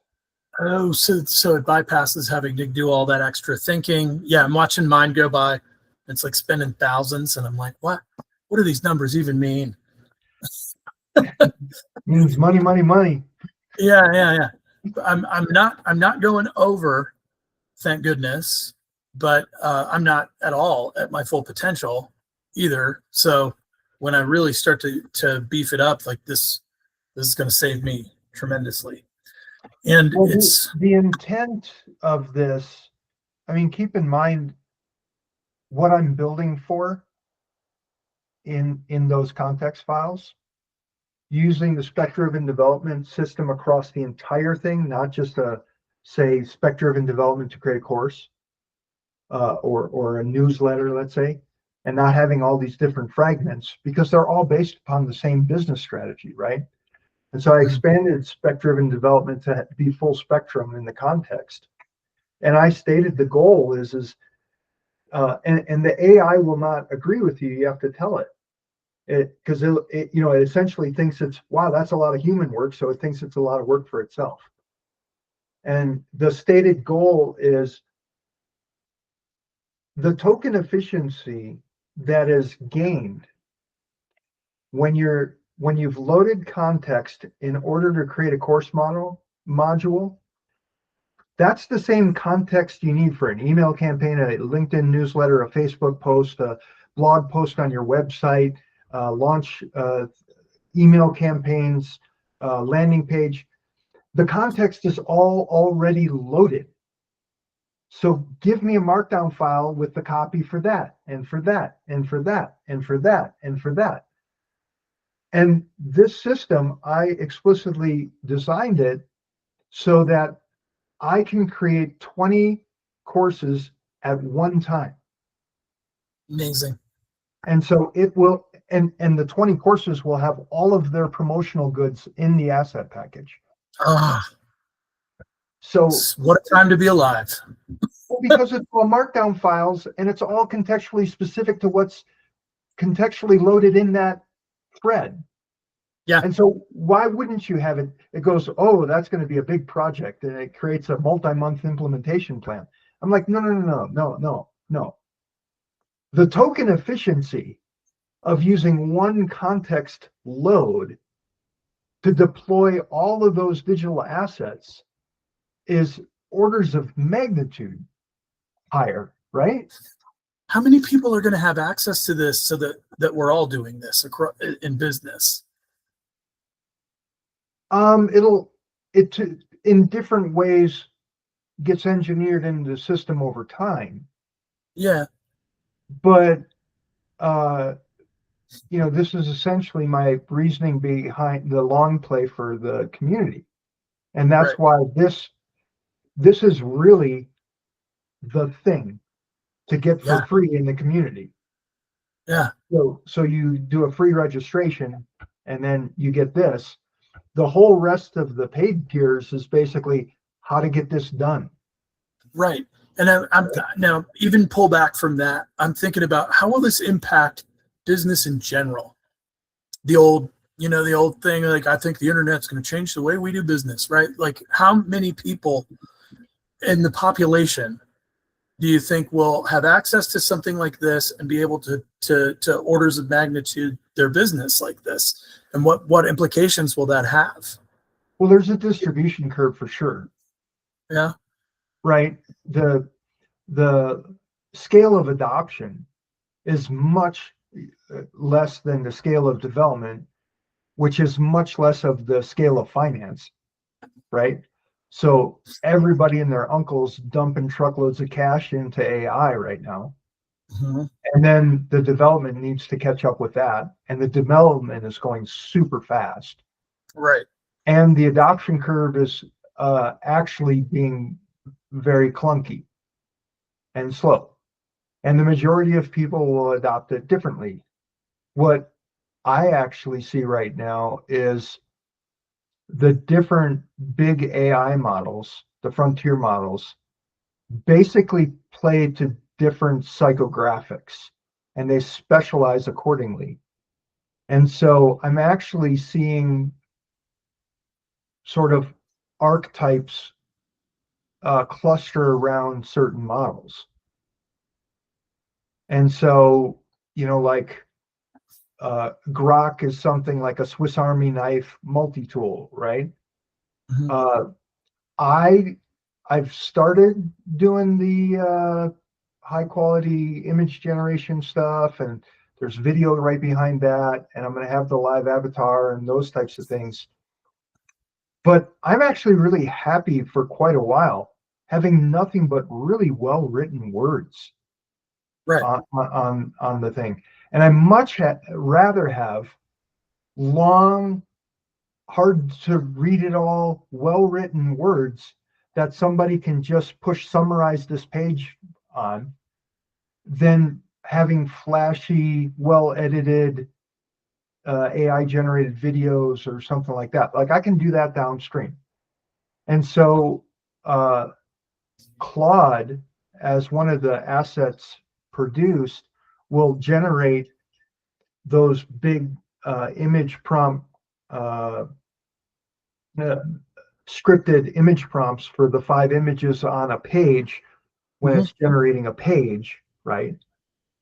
Oh, so it bypasses having to do all that extra thinking. Yeah, I'm watching mine go by. It's like spending thousands, and I'm like, what? What do these numbers even mean? Means money, money, money. Yeah. I'm not going over, thank goodness, but I'm not at all at my full potential either. So when I really start to beef it up, like this is going to save me tremendously. And well, it's the intent of this. I mean, keep in mind what I'm building for in those context files, using the spec-driven development system across the entire thing, not just a, say, spec-driven development to create a course or a newsletter, let's say, and not having all these different fragments because they're all based upon the same business strategy, right? And so I expanded spec-driven development to be full spectrum in the context. And I stated the goal is and the AI will not agree with you. You have to tell it. Because it essentially thinks it's, wow, that's a lot of human work. So it thinks it's a lot of work for itself. And the stated goal is the token efficiency that is gained when you've loaded context in order to create a course module That's the same context you need for an email campaign, a LinkedIn newsletter, a Facebook post, a blog post on your website, launch email campaigns, landing page. The context is all already loaded. So give me a Markdown file with the copy for that, and for that, and for that, and for that, and for that. And this system, I explicitly designed it so that I can create 20 courses at one time. Amazing. And so it will, and the 20 courses will have all of their promotional goods in the asset package. So what a time to be alive. Well, because it's all Markdown files and it's all contextually specific to what's contextually loaded in that thread. Yeah. And so why wouldn't you have it? It goes, oh, that's going to be a big project, and it creates a multi-month implementation plan. I'm like, no. The token efficiency of using one context load to deploy all of those digital assets is orders of magnitude higher, right? How many people are going to have access to this so that we're all doing this in business? It in different ways gets engineered into the system over time. Yeah. But this is essentially my reasoning behind the long play for the community. And that's why this is really the thing to get for free in the community. Yeah. So you do a free registration and then you get this. The whole rest of the paid tiers is basically how to get this done. Right. And I'm now, even pull back from that, I'm thinking about how will this impact business in general? The old thing, like, I think the internet's going to change the way we do business, right? Like, how many people in the population do you think will have access to something like this and be able to orders of magnitude their business like this? And what implications will that have? Well, there's a distribution curve for sure. Yeah. Right. The scale of adoption is much less than the scale of development, which is much less of the scale of finance. Right. So everybody and their uncles dumping truckloads of cash into AI right now. Mm-hmm. And then the development needs to catch up with that. And the development is going super fast. Right. And the adoption curve is actually being very clunky and slow. And the majority of people will adopt it differently. What I actually see right now is the different big AI models, the frontier models, basically play to different psychographics, and they specialize accordingly. And so I'm actually seeing sort of archetypes cluster around certain models. And so, like Grok is something like a Swiss Army knife multi-tool, right? Mm-hmm. I've started doing the high quality image generation stuff, and there's video right behind that, and I'm going to have the live avatar and those types of things. But I'm actually really happy for quite a while having nothing but really well-written words on the thing. And I much rather have long, hard to read it all, well-written words that somebody can just summarize this page on than having flashy, well-edited AI-generated videos or something like that. Like, I can do that downstream. And so Claude, as one of the assets produced, will generate those big image prompt scripted image prompts for the 5 images on a page when it's generating a page, right?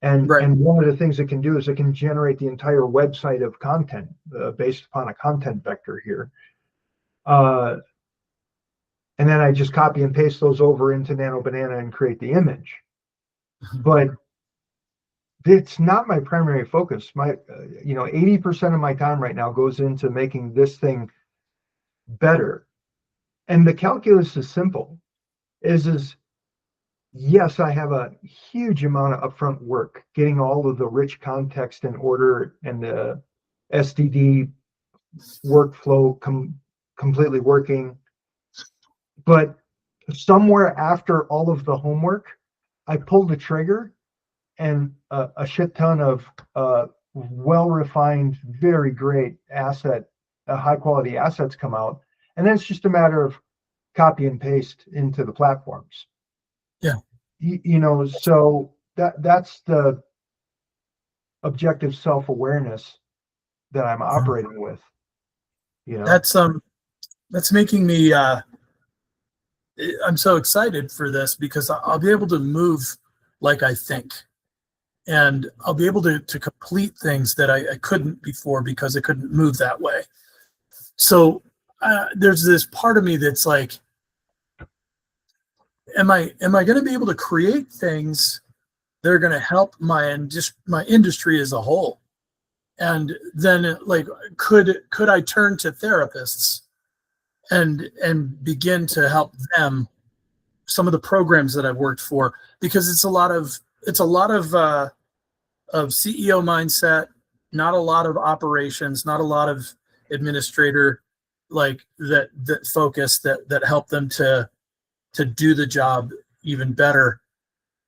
And one of the things it can do is it can generate the entire website of content based upon a content vector here. And then I just copy and paste those over into Nano Banana and create the image. But it's not my primary focus. My, 80% of my time right now goes into making this thing better. And the calculus is simple. Is yes, I have a huge amount of upfront work getting all of the rich context in order and the SDD workflow completely working. But somewhere after all of the homework, I pull the trigger and a shit ton of well-refined, very great high-quality assets come out. And then it's just a matter of copy and paste into the platforms. Yeah. So that's the objective self-awareness that I'm operating with. That's making me I'm so excited for this because I'll be able to move like I think, and I'll be able to complete things that I couldn't before because I couldn't move that way. So there's this part of me that's like, am I going to be able to create things that are going to help my industry as a whole? And then like, could I turn to therapists and begin to help them, some of the programs that I've worked for, because it's a lot of CEO mindset, not a lot of operations, not a lot of administrator like that focus that help them to do the job even better.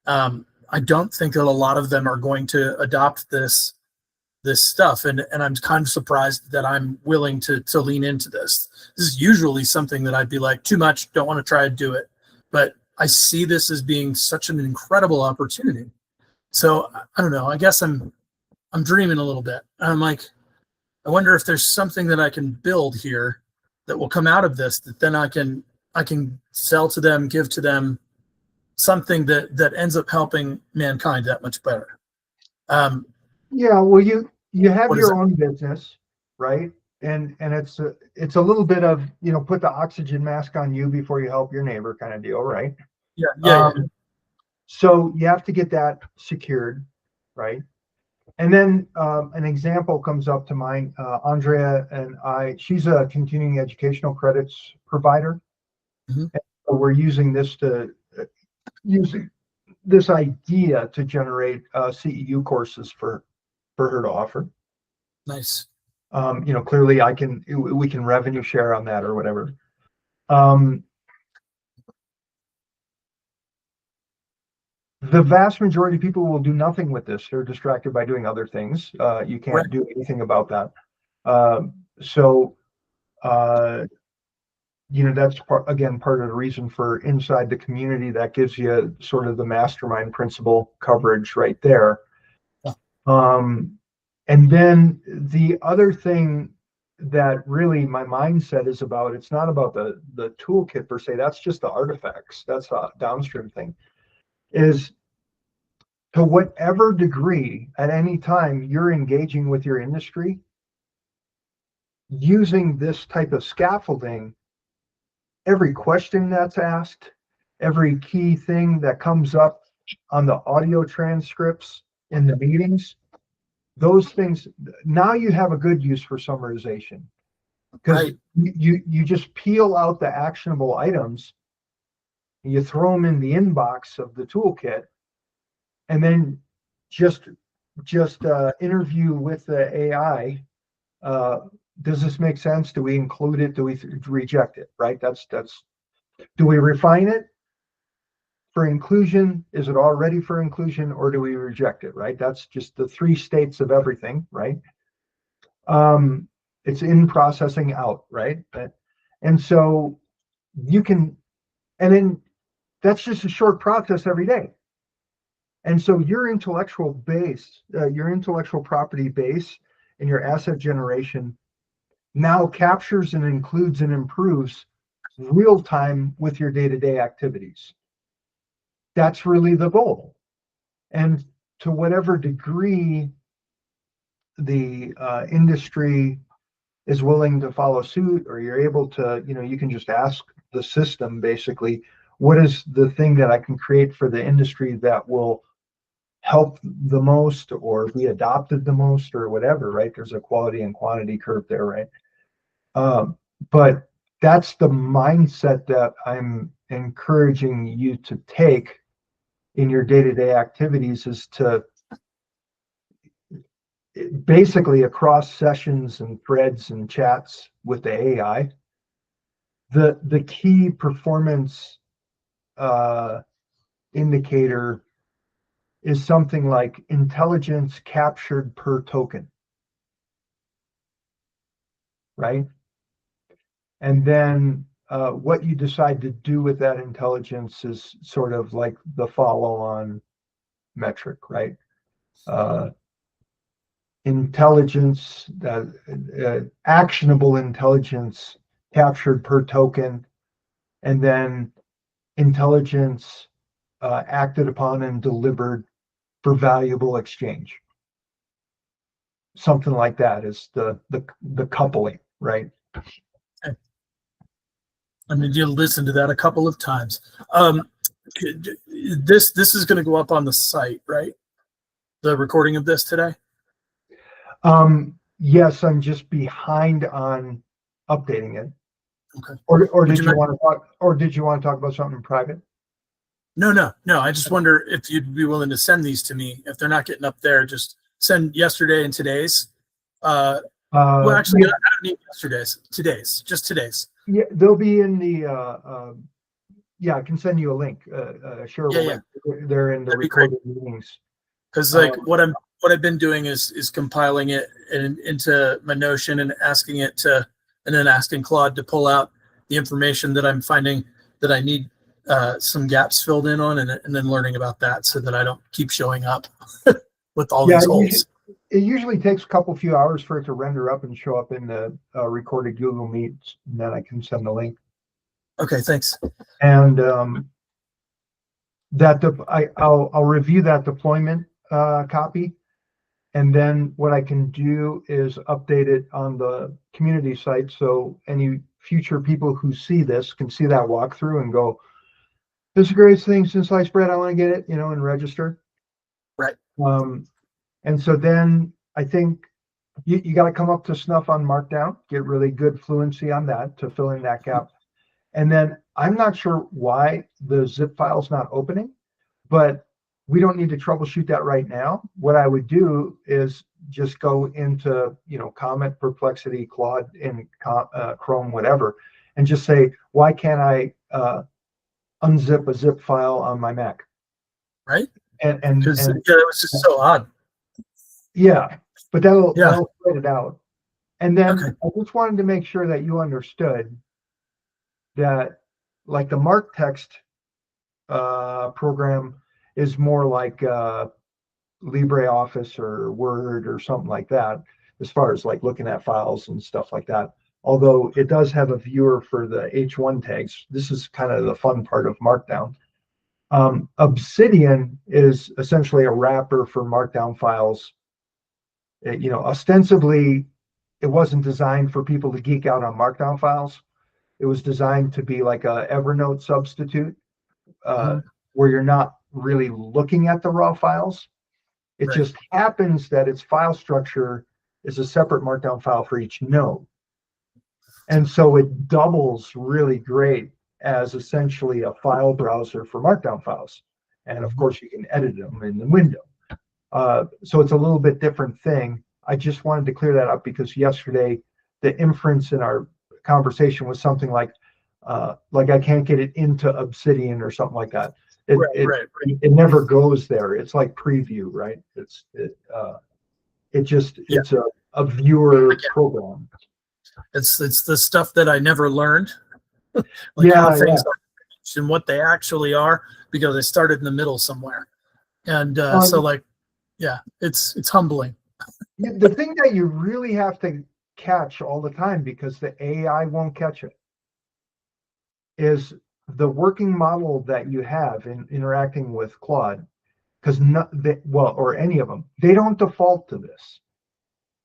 I don't think that a lot of them are going to adopt this stuff, and I'm kind of surprised that I'm willing to lean into this. This is usually something that I'd be like, too much, don't want to try to do it, but I see this as being such an incredible opportunity. So I don't know, I guess I'm dreaming a little bit. I'm like, I wonder if there's something that I can build here that will come out of this, that then I can sell to them, give to them, something that ends up helping mankind that much better. Yeah, well, you have your own business, right? And it's a little bit of, put the oxygen mask on you before you help your neighbor kind of deal, right? Yeah. So you have to get that secured, right? And then an example comes up to mind. Andrea and she's a continuing educational credits provider. Mm-hmm. And so we're using this idea to generate CEU courses for her to offer. Nice. Clearly we can revenue share on that or whatever. The vast majority of people will do nothing with this. They're distracted by doing other things. You can't do anything about that. That's part of the reason for inside the community. That gives you sort of the mastermind principle coverage right there. And then the other thing that really my mindset is about, it's not about the toolkit per se, that's just the artifacts, that's a downstream thing, is to whatever degree at any time you're engaging with your industry, using this type of scaffolding, every question that's asked, every key thing that comes up on the audio transcripts in the meetings, those things, now you have a good use for summarization, because you just peel out the actionable items, you throw them in the inbox of the toolkit, and then just interview with the AI. Does this make sense? Do we include it? Do we reject it? Right? That's. Do we refine it for inclusion? Is it all ready for inclusion, or do we reject it? Right? That's just the three states of everything. Right? It's in, processing, out. Right? And so you can, and then that's just a short process every day. And so your intellectual base, your intellectual property base, and your asset generation now captures and includes and improves real time with your day-to-day activities. That's really the goal. And to whatever degree the industry is willing to follow suit, or you're able to, you can just ask the system, basically. What is the thing that I can create for the industry that will help the most or be adopted the most or whatever, right? There's a quality and quantity curve there, right? But that's the mindset that I'm encouraging you to take in your day-to-day activities, is to basically across sessions and threads and chats with the AI, the key performance indicator is something like intelligence captured per token, right? And then what you decide to do with that intelligence is sort of like the follow-on metric, right? Intelligence, actionable intelligence captured per token, and then intelligence acted upon and delivered for valuable exchange. Something like that is the coupling, right? I mean, you listen to that a couple of times. This is going to go up on the site, right? The recording of this today. Yes, I'm just behind on updating it. Okay. Or did you want to talk? Or did you want to talk about something in private? No. I just wonder if you'd be willing to send these to me. If they're not getting up there, just send yesterday and today's. Well, actually, I don't need yesterday's. Just today's. Yeah, they'll be in the. Yeah, I can send you a link, a shareable link. They're in the recorded meetings. Because what I've been doing is compiling it into my Notion and asking it to, and then asking Claude to pull out the information that I'm finding that I need some gaps filled in on, and then learning about that so that I don't keep showing up with all these holes. It usually takes a few hours for it to render up and show up in the recorded Google Meets, and then I can send the link. Okay, thanks. And I'll review that deployment copy, and then what I can do is update it on the community site, so any future people who see this can see that walkthrough and go, "This is the greatest thing since sliced bread. I want to get it," and register. Right. And so then I think you got to come up to snuff on Markdown, get really good fluency on that to fill in that gap. And then I'm not sure why the zip file's not opening, but we don't need to troubleshoot that right now. What I would do is just go into, Comet, Perplexity, Claude, in Chrome, whatever, and just say, why can't I unzip a zip file on my Mac? Right. And it was just so odd. Yeah, but that'll spread it out. And then I just wanted to make sure that you understood that, like, the Mark text program is more like LibreOffice or Word or something like that, as far as like looking at files and stuff like that. Although it does have a viewer for the H1 tags. This is kind of the fun part of Markdown. Obsidian is essentially a wrapper for Markdown files. Ostensibly, it wasn't designed for people to geek out on Markdown files. It was designed to be like a Evernote substitute, where you're not really looking at the raw files. It just happens that its file structure is a separate Markdown file for each node. And so it doubles really great as essentially a file browser for Markdown files. And of course, you can edit them in the window. So it's a little bit different thing. I just wanted to clear that up because yesterday the inference in our conversation was something like I can't get it into Obsidian or something like that. It never goes there. It's like preview, right? It's a viewer program. It's the stuff that I never learned. How things are and what they actually are, because I started in the middle somewhere. And it's humbling. The thing that you really have to catch all the time, because the AI won't catch it, is the working model that you have in interacting with Claude, because or any of them, they don't default to this.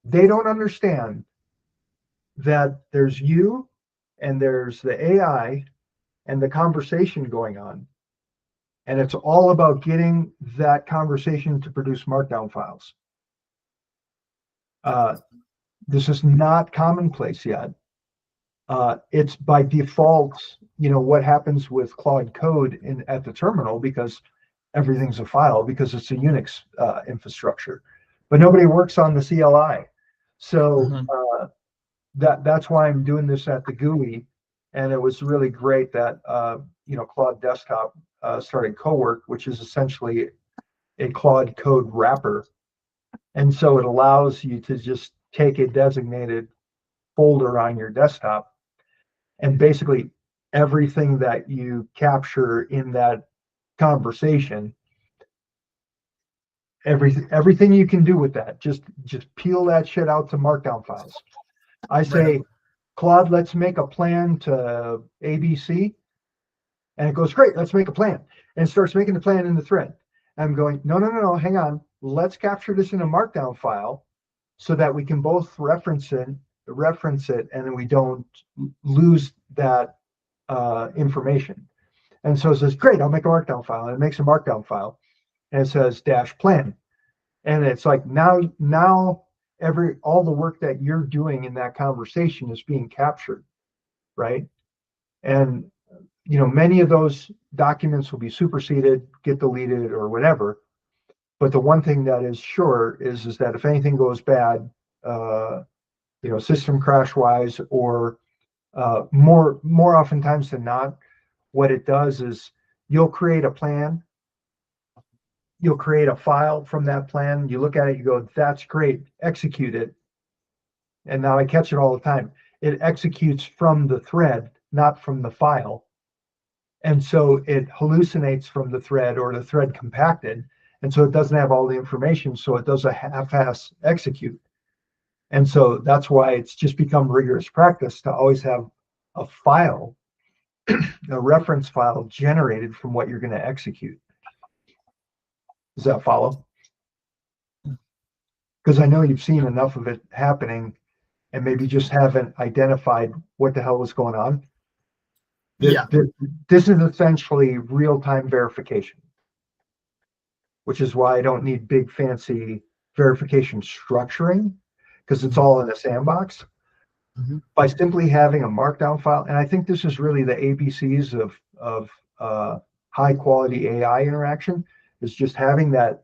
They don't understand that there's you and there's the AI and the conversation going on. And it's all about getting that conversation to produce Markdown files. This is not commonplace yet. It's by default, what happens with Claude code at the terminal, because everything's a file, because it's a Unix infrastructure. But nobody works on the CLI. So that's why I'm doing this at the GUI. And it was really great that Claude Desktop started Cowork, which is essentially a Claude code wrapper. And so it allows you to just take a designated folder on your desktop, and basically everything that you capture in that conversation, everything you can do with that, just peel that shit out to Markdown files. I say, Claude, let's make a plan to ABC. And it goes, great, let's make a plan. And it starts making the plan in the thread. I'm going, no, hang on. Let's capture this in a Markdown file so that we can both reference it, and then we don't lose that information. And so it says, great, I'll make a Markdown file. And it makes a Markdown file. And it says -plan. And it's like, now all the work that you're doing in that conversation is being captured, right? And many of those documents will be superseded, get deleted, or whatever. But the one thing that is sure is that if anything goes bad, system crash wise, or more oftentimes than not, what it does is you'll create a plan, you'll create a file from that plan, you look at it, you go, that's great, execute it. And now I catch it all the time. It executes from the thread, not from the file. And so it hallucinates from the thread, or the thread compacted. And so it doesn't have all the information. So it does a half-ass execute. And so that's why it's just become rigorous practice to always have a file, a reference file generated from what you're going to execute. Does that follow? Because I know you've seen enough of it happening and maybe just haven't identified what the hell was going on. This is essentially real-time verification, which is why I don't need big fancy verification structuring, because it's all in a sandbox. By simply having a Markdown file, and I think this is really the ABCs of high quality AI interaction, is just having that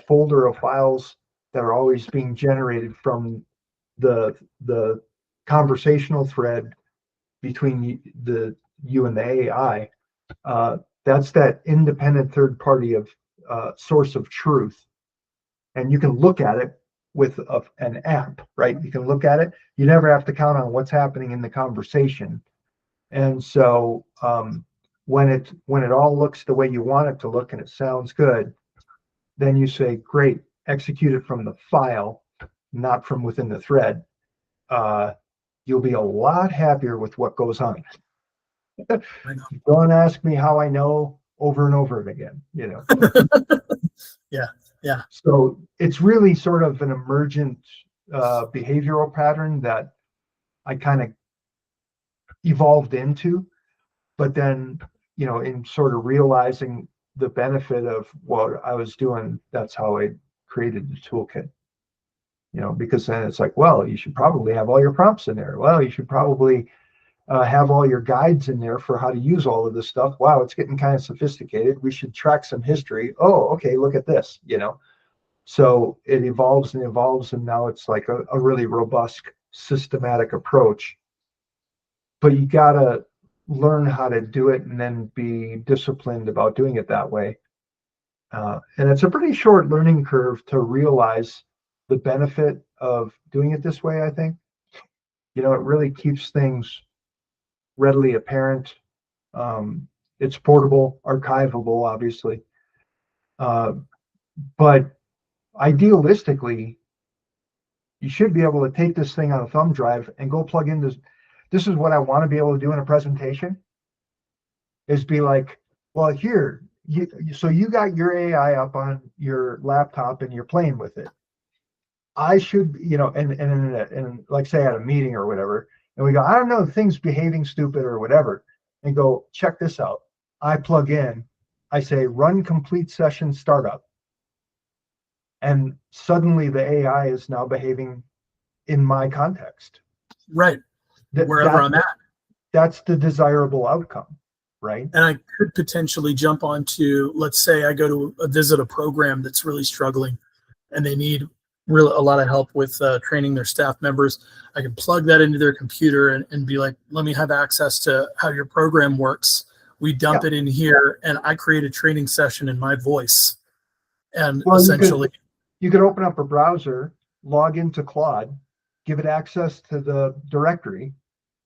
folder of files that are always being generated from the conversational thread between you and the AI. That's that independent third party of source of truth, and you can look at it with an app, right? You can look at it. You never have to count on what's happening in the conversation. And so when it all looks the way you want it to look and it sounds good, then you say, great, execute it from the file, not from within the thread. You'll be a lot happier with what goes on. Don't ask me how I know over and over again, Yeah. So it's really sort of an emergent behavioral pattern that I kind of evolved into, but then, in sort of realizing the benefit of what I was doing, that's how I created the toolkit. Because then it's like, well, you should probably have all your prompts in there. Well, you should probably have all your guides in there for how to use all of this stuff. Wow, it's getting kind of sophisticated. We should track some history. Oh, okay, look at this, So it evolves and evolves, and now it's like a really robust, systematic approach. But you gotta learn how to do it and then be disciplined about doing it that way. And it's a pretty short learning curve to realize the benefit of doing it this way, I think. It really keeps things readily apparent. It's portable, archivable, obviously. But idealistically, you should be able to take this thing on a thumb drive and go plug in this. This is what I want to be able to do in a presentation, is be like, well, here, so you got your AI up on your laptop and you're playing with it. I should, and like say at a meeting or whatever, and we go, I don't know, the thing's behaving stupid or whatever. and go, check this out. I plug in, I say, run complete session startup. And suddenly the AI is now behaving in my context. Right. Wherever I'm at. That's the desirable outcome, right? And I could potentially jump onto, let's say I go to visit a program that's really struggling and they need a lot of help with training their staff members. I can plug that into their computer and be like, let me have access to how your program works. We dump it in here and I create a training session in my voice. And essentially you could open up a browser, log into Claude, give it access to the directory,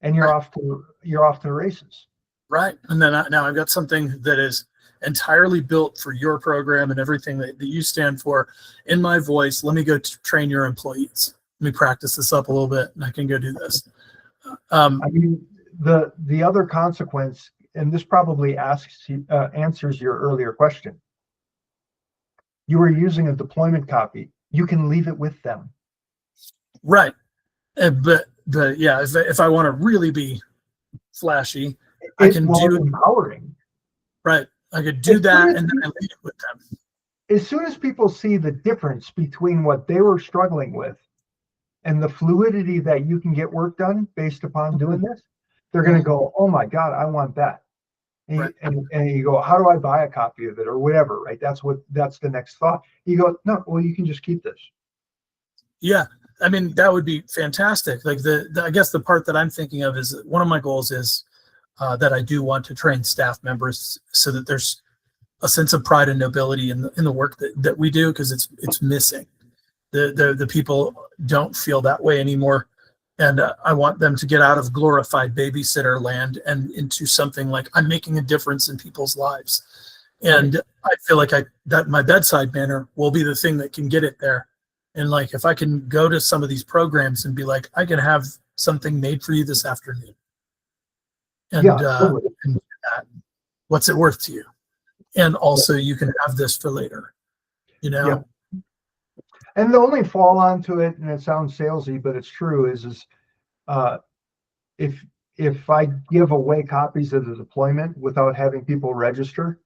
and you're off to the races. Right. And then now I've got something that is entirely built for your program and everything that you stand for in my voice. Let me go train your employees. Let me practice this up a little bit and I can go do this. I mean, the other consequence, and this probably answers your earlier question. You were using a deployment copy. You can leave it with them. Right. But yeah, if I want to really be flashy, I can do empowering. Right. I could do that and then I leave it with them. As soon as people see the difference between what they were struggling with and the fluidity that you can get work done based upon doing this, they're going to go, oh my God, I want that. And you go, how do I buy a copy of it or whatever, right? That's the next thought. You go, no, well, you can just keep this. Yeah. I mean, that would be fantastic. Like I guess the part that I'm thinking of is one of my goals is that I do want to train staff members so that there's a sense of pride and nobility in the work that we do, because it's missing. The people don't feel that way anymore. And I want them to get out of glorified babysitter land and into something like I'm making a difference in people's lives. And I feel like that my bedside manner will be the thing that can get it there. And like, if I can go to some of these programs and be like, I can have something made for you this afternoon. And, totally. and that, what's it worth to you? And also you can have this for later, you know? Yeah. And the only fall onto it, and it sounds salesy, but it's true, is if I give away copies of the deployment without having people register,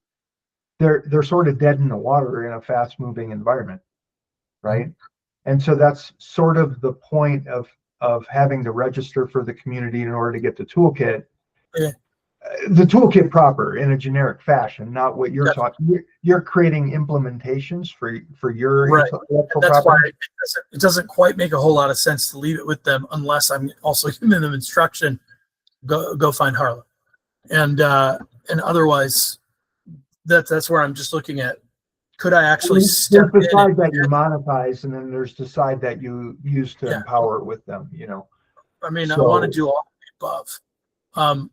they're sort of dead in the water in a fast moving environment, right? And so that's sort of the point of having to register for the community in order to get the toolkit. Yeah. The toolkit proper in a generic fashion, not what you're talking. You're creating implementations for your intellectual That's property. why it doesn't quite make a whole lot of sense to leave it with them unless I'm also giving them instruction. Go find Harlow, and otherwise, that's where I'm just looking at. Could I actually step in? There's the side that you monetize, and then there's the side that you use to empower with them. You know. I mean, I want to do all of the above.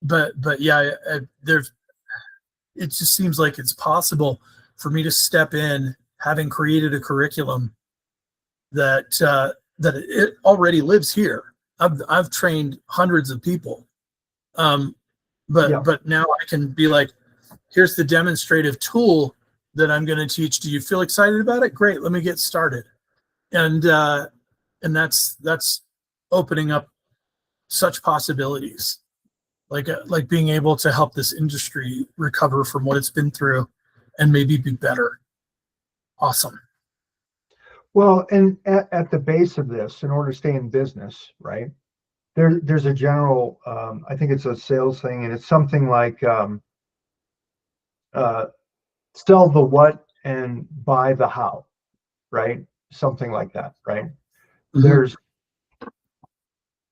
But yeah, it just seems like it's possible for me to step in, having created a curriculum that it already lives here. I've trained hundreds of people, but now I can be like, here's the demonstrative tool that I'm going to teach. Do you feel excited about it? Great, let me get started, and that's opening up such possibilities. Like being able to help this industry recover from what it's been through and maybe be better. Awesome. Well, and at the base of this, in order to stay in business, right, there's a general, I think it's a sales thing, and it's something like sell the what and buy the how, right? Something like that, right? Mm-hmm.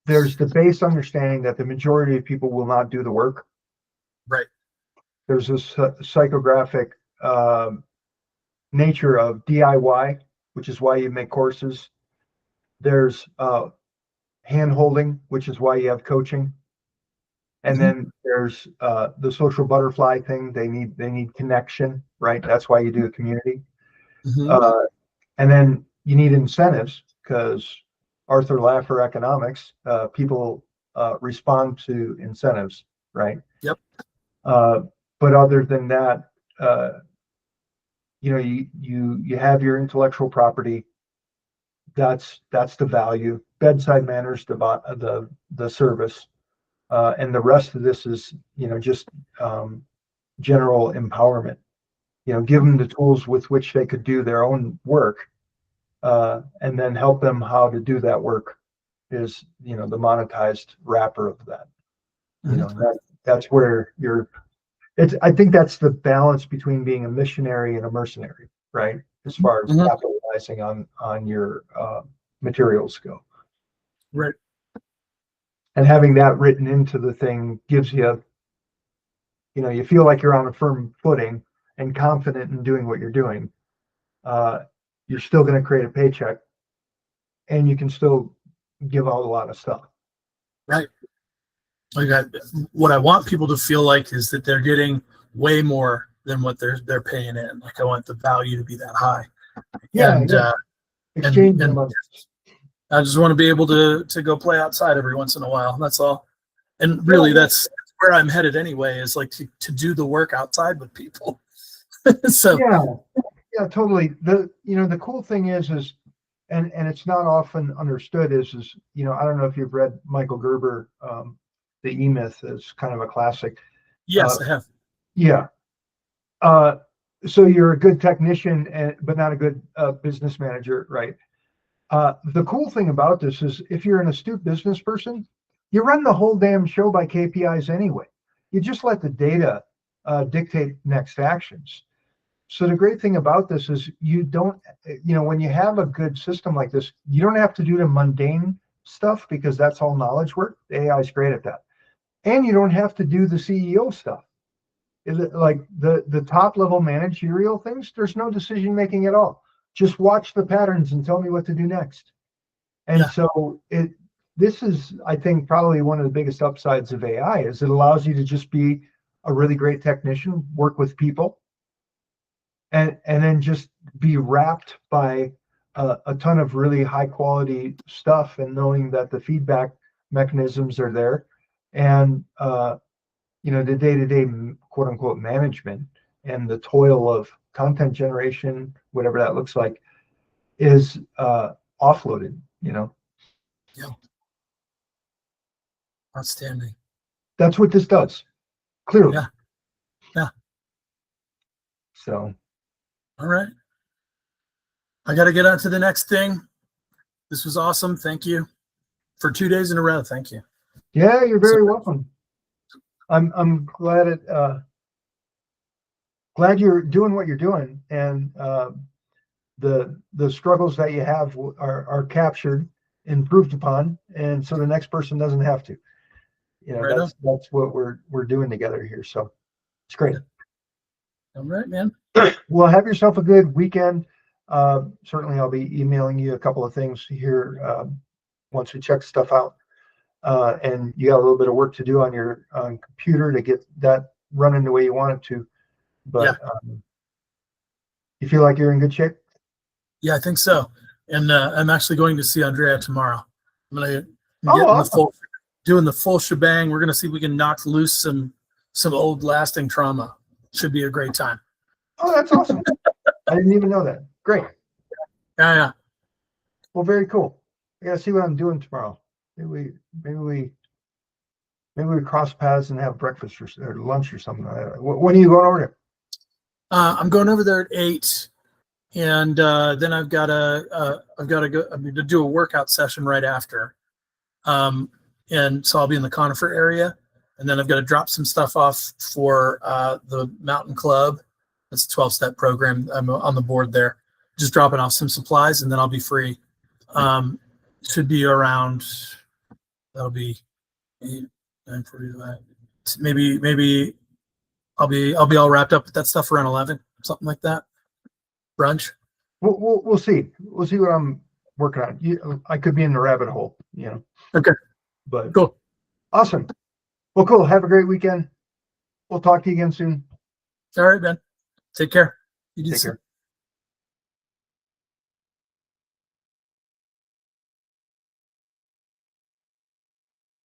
There's the base understanding that the majority of people will not do the work. Right. There's this psychographic nature of DIY, which is why you make courses. There's hand-holding, which is why you have coaching. And then there's the social butterfly thing. They need connection, right? That's why you do a community. And then you need incentives, because Arthur Laffer economics, people respond to incentives, right? Yep. But other than that, you have your intellectual property. That's the value. Bedside manner's the service. And the rest of this is, just general empowerment. Give them the tools with which they could do their own work, and then help them how to do that work is, the monetized wrapper of that. That's where I think that's the balance between being a missionary and a mercenary, right? As far as capitalizing on your materials go. Right. And having that written into the thing gives you, you feel like you're on a firm footing and confident in doing what you're doing. You're still going to create a paycheck, and you can still give out a lot of stuff. Right. What I want people to feel like is that they're getting way more than what they're paying in. Like, I want the value to be that high. Yeah. And exchange and I just want to be able to go play outside every once in a while. That's all. And really, that's where I'm headed anyway, is like to do the work outside with people. So yeah, totally. The cool thing is and it's not often understood is I don't know if you've read Michael Gerber, The E-Myth is kind of a classic. Yes, I have. Yeah. So you're a good technician, but not a good business manager, right? The cool thing about this is if you're an astute business person, you run the whole damn show by KPIs anyway. You just let the data dictate next actions. So the great thing about this is you don't, when you have a good system like this, you don't have to do the mundane stuff because that's all knowledge work. The AI is great at that. And you don't have to do the CEO stuff. Like the top level managerial things, there's no decision making at all. Just watch the patterns and tell me what to do next. And so this is, I think, probably one of the biggest upsides of AI is it allows you to just be a really great technician, work with people, and then just be wrapped by a ton of really high quality stuff, and knowing that the feedback mechanisms are there, and the day-to-day quote unquote management and the toil of content generation, whatever that looks like, is offloaded. Yeah. Outstanding. That's what this does, clearly. Yeah. So. All right. I got to get on to the next thing. This was awesome. Thank you for 2 days in a row. Thank you. Yeah, you're very welcome. I'm glad glad you're doing what you're doing, and the struggles that you have are captured, improved upon, and so the next person doesn't have to. That's what we're doing together here. So it's great. All right, man. Well, have yourself a good weekend. Certainly, I'll be emailing you a couple of things here once we check stuff out. And you got a little bit of work to do on your computer to get that running the way you want it to. But you feel like you're in good shape? Yeah, I think so. And I'm actually going to see Andrea tomorrow. I'm doing the full shebang. We're going to see if we can knock loose some old lasting trauma. Should be a great time. Oh, that's awesome. I didn't even know that. Great. Yeah. Well, very cool. I got to see what I'm doing tomorrow. Maybe we cross paths and have breakfast or lunch or something like that. When are you going over there? I'm going over there at 8, and then I've got to go. I'm going to do a workout session right after, and so I'll be in the Conifer area, and then I've got to drop some stuff off for the Mountain Club. It's a 12-step program. I'm on the board there, just dropping off some supplies, and then I'll be free. Should be around. That'll be 8, 9:45. Maybe I'll be all wrapped up with that stuff around 11, something like that. Brunch. We'll see. We'll see what I'm working on. I could be in the rabbit hole, Okay. But cool. Awesome. Well, cool. Have a great weekend. We'll talk to you again soon. All right, Ben. Take care. Take care.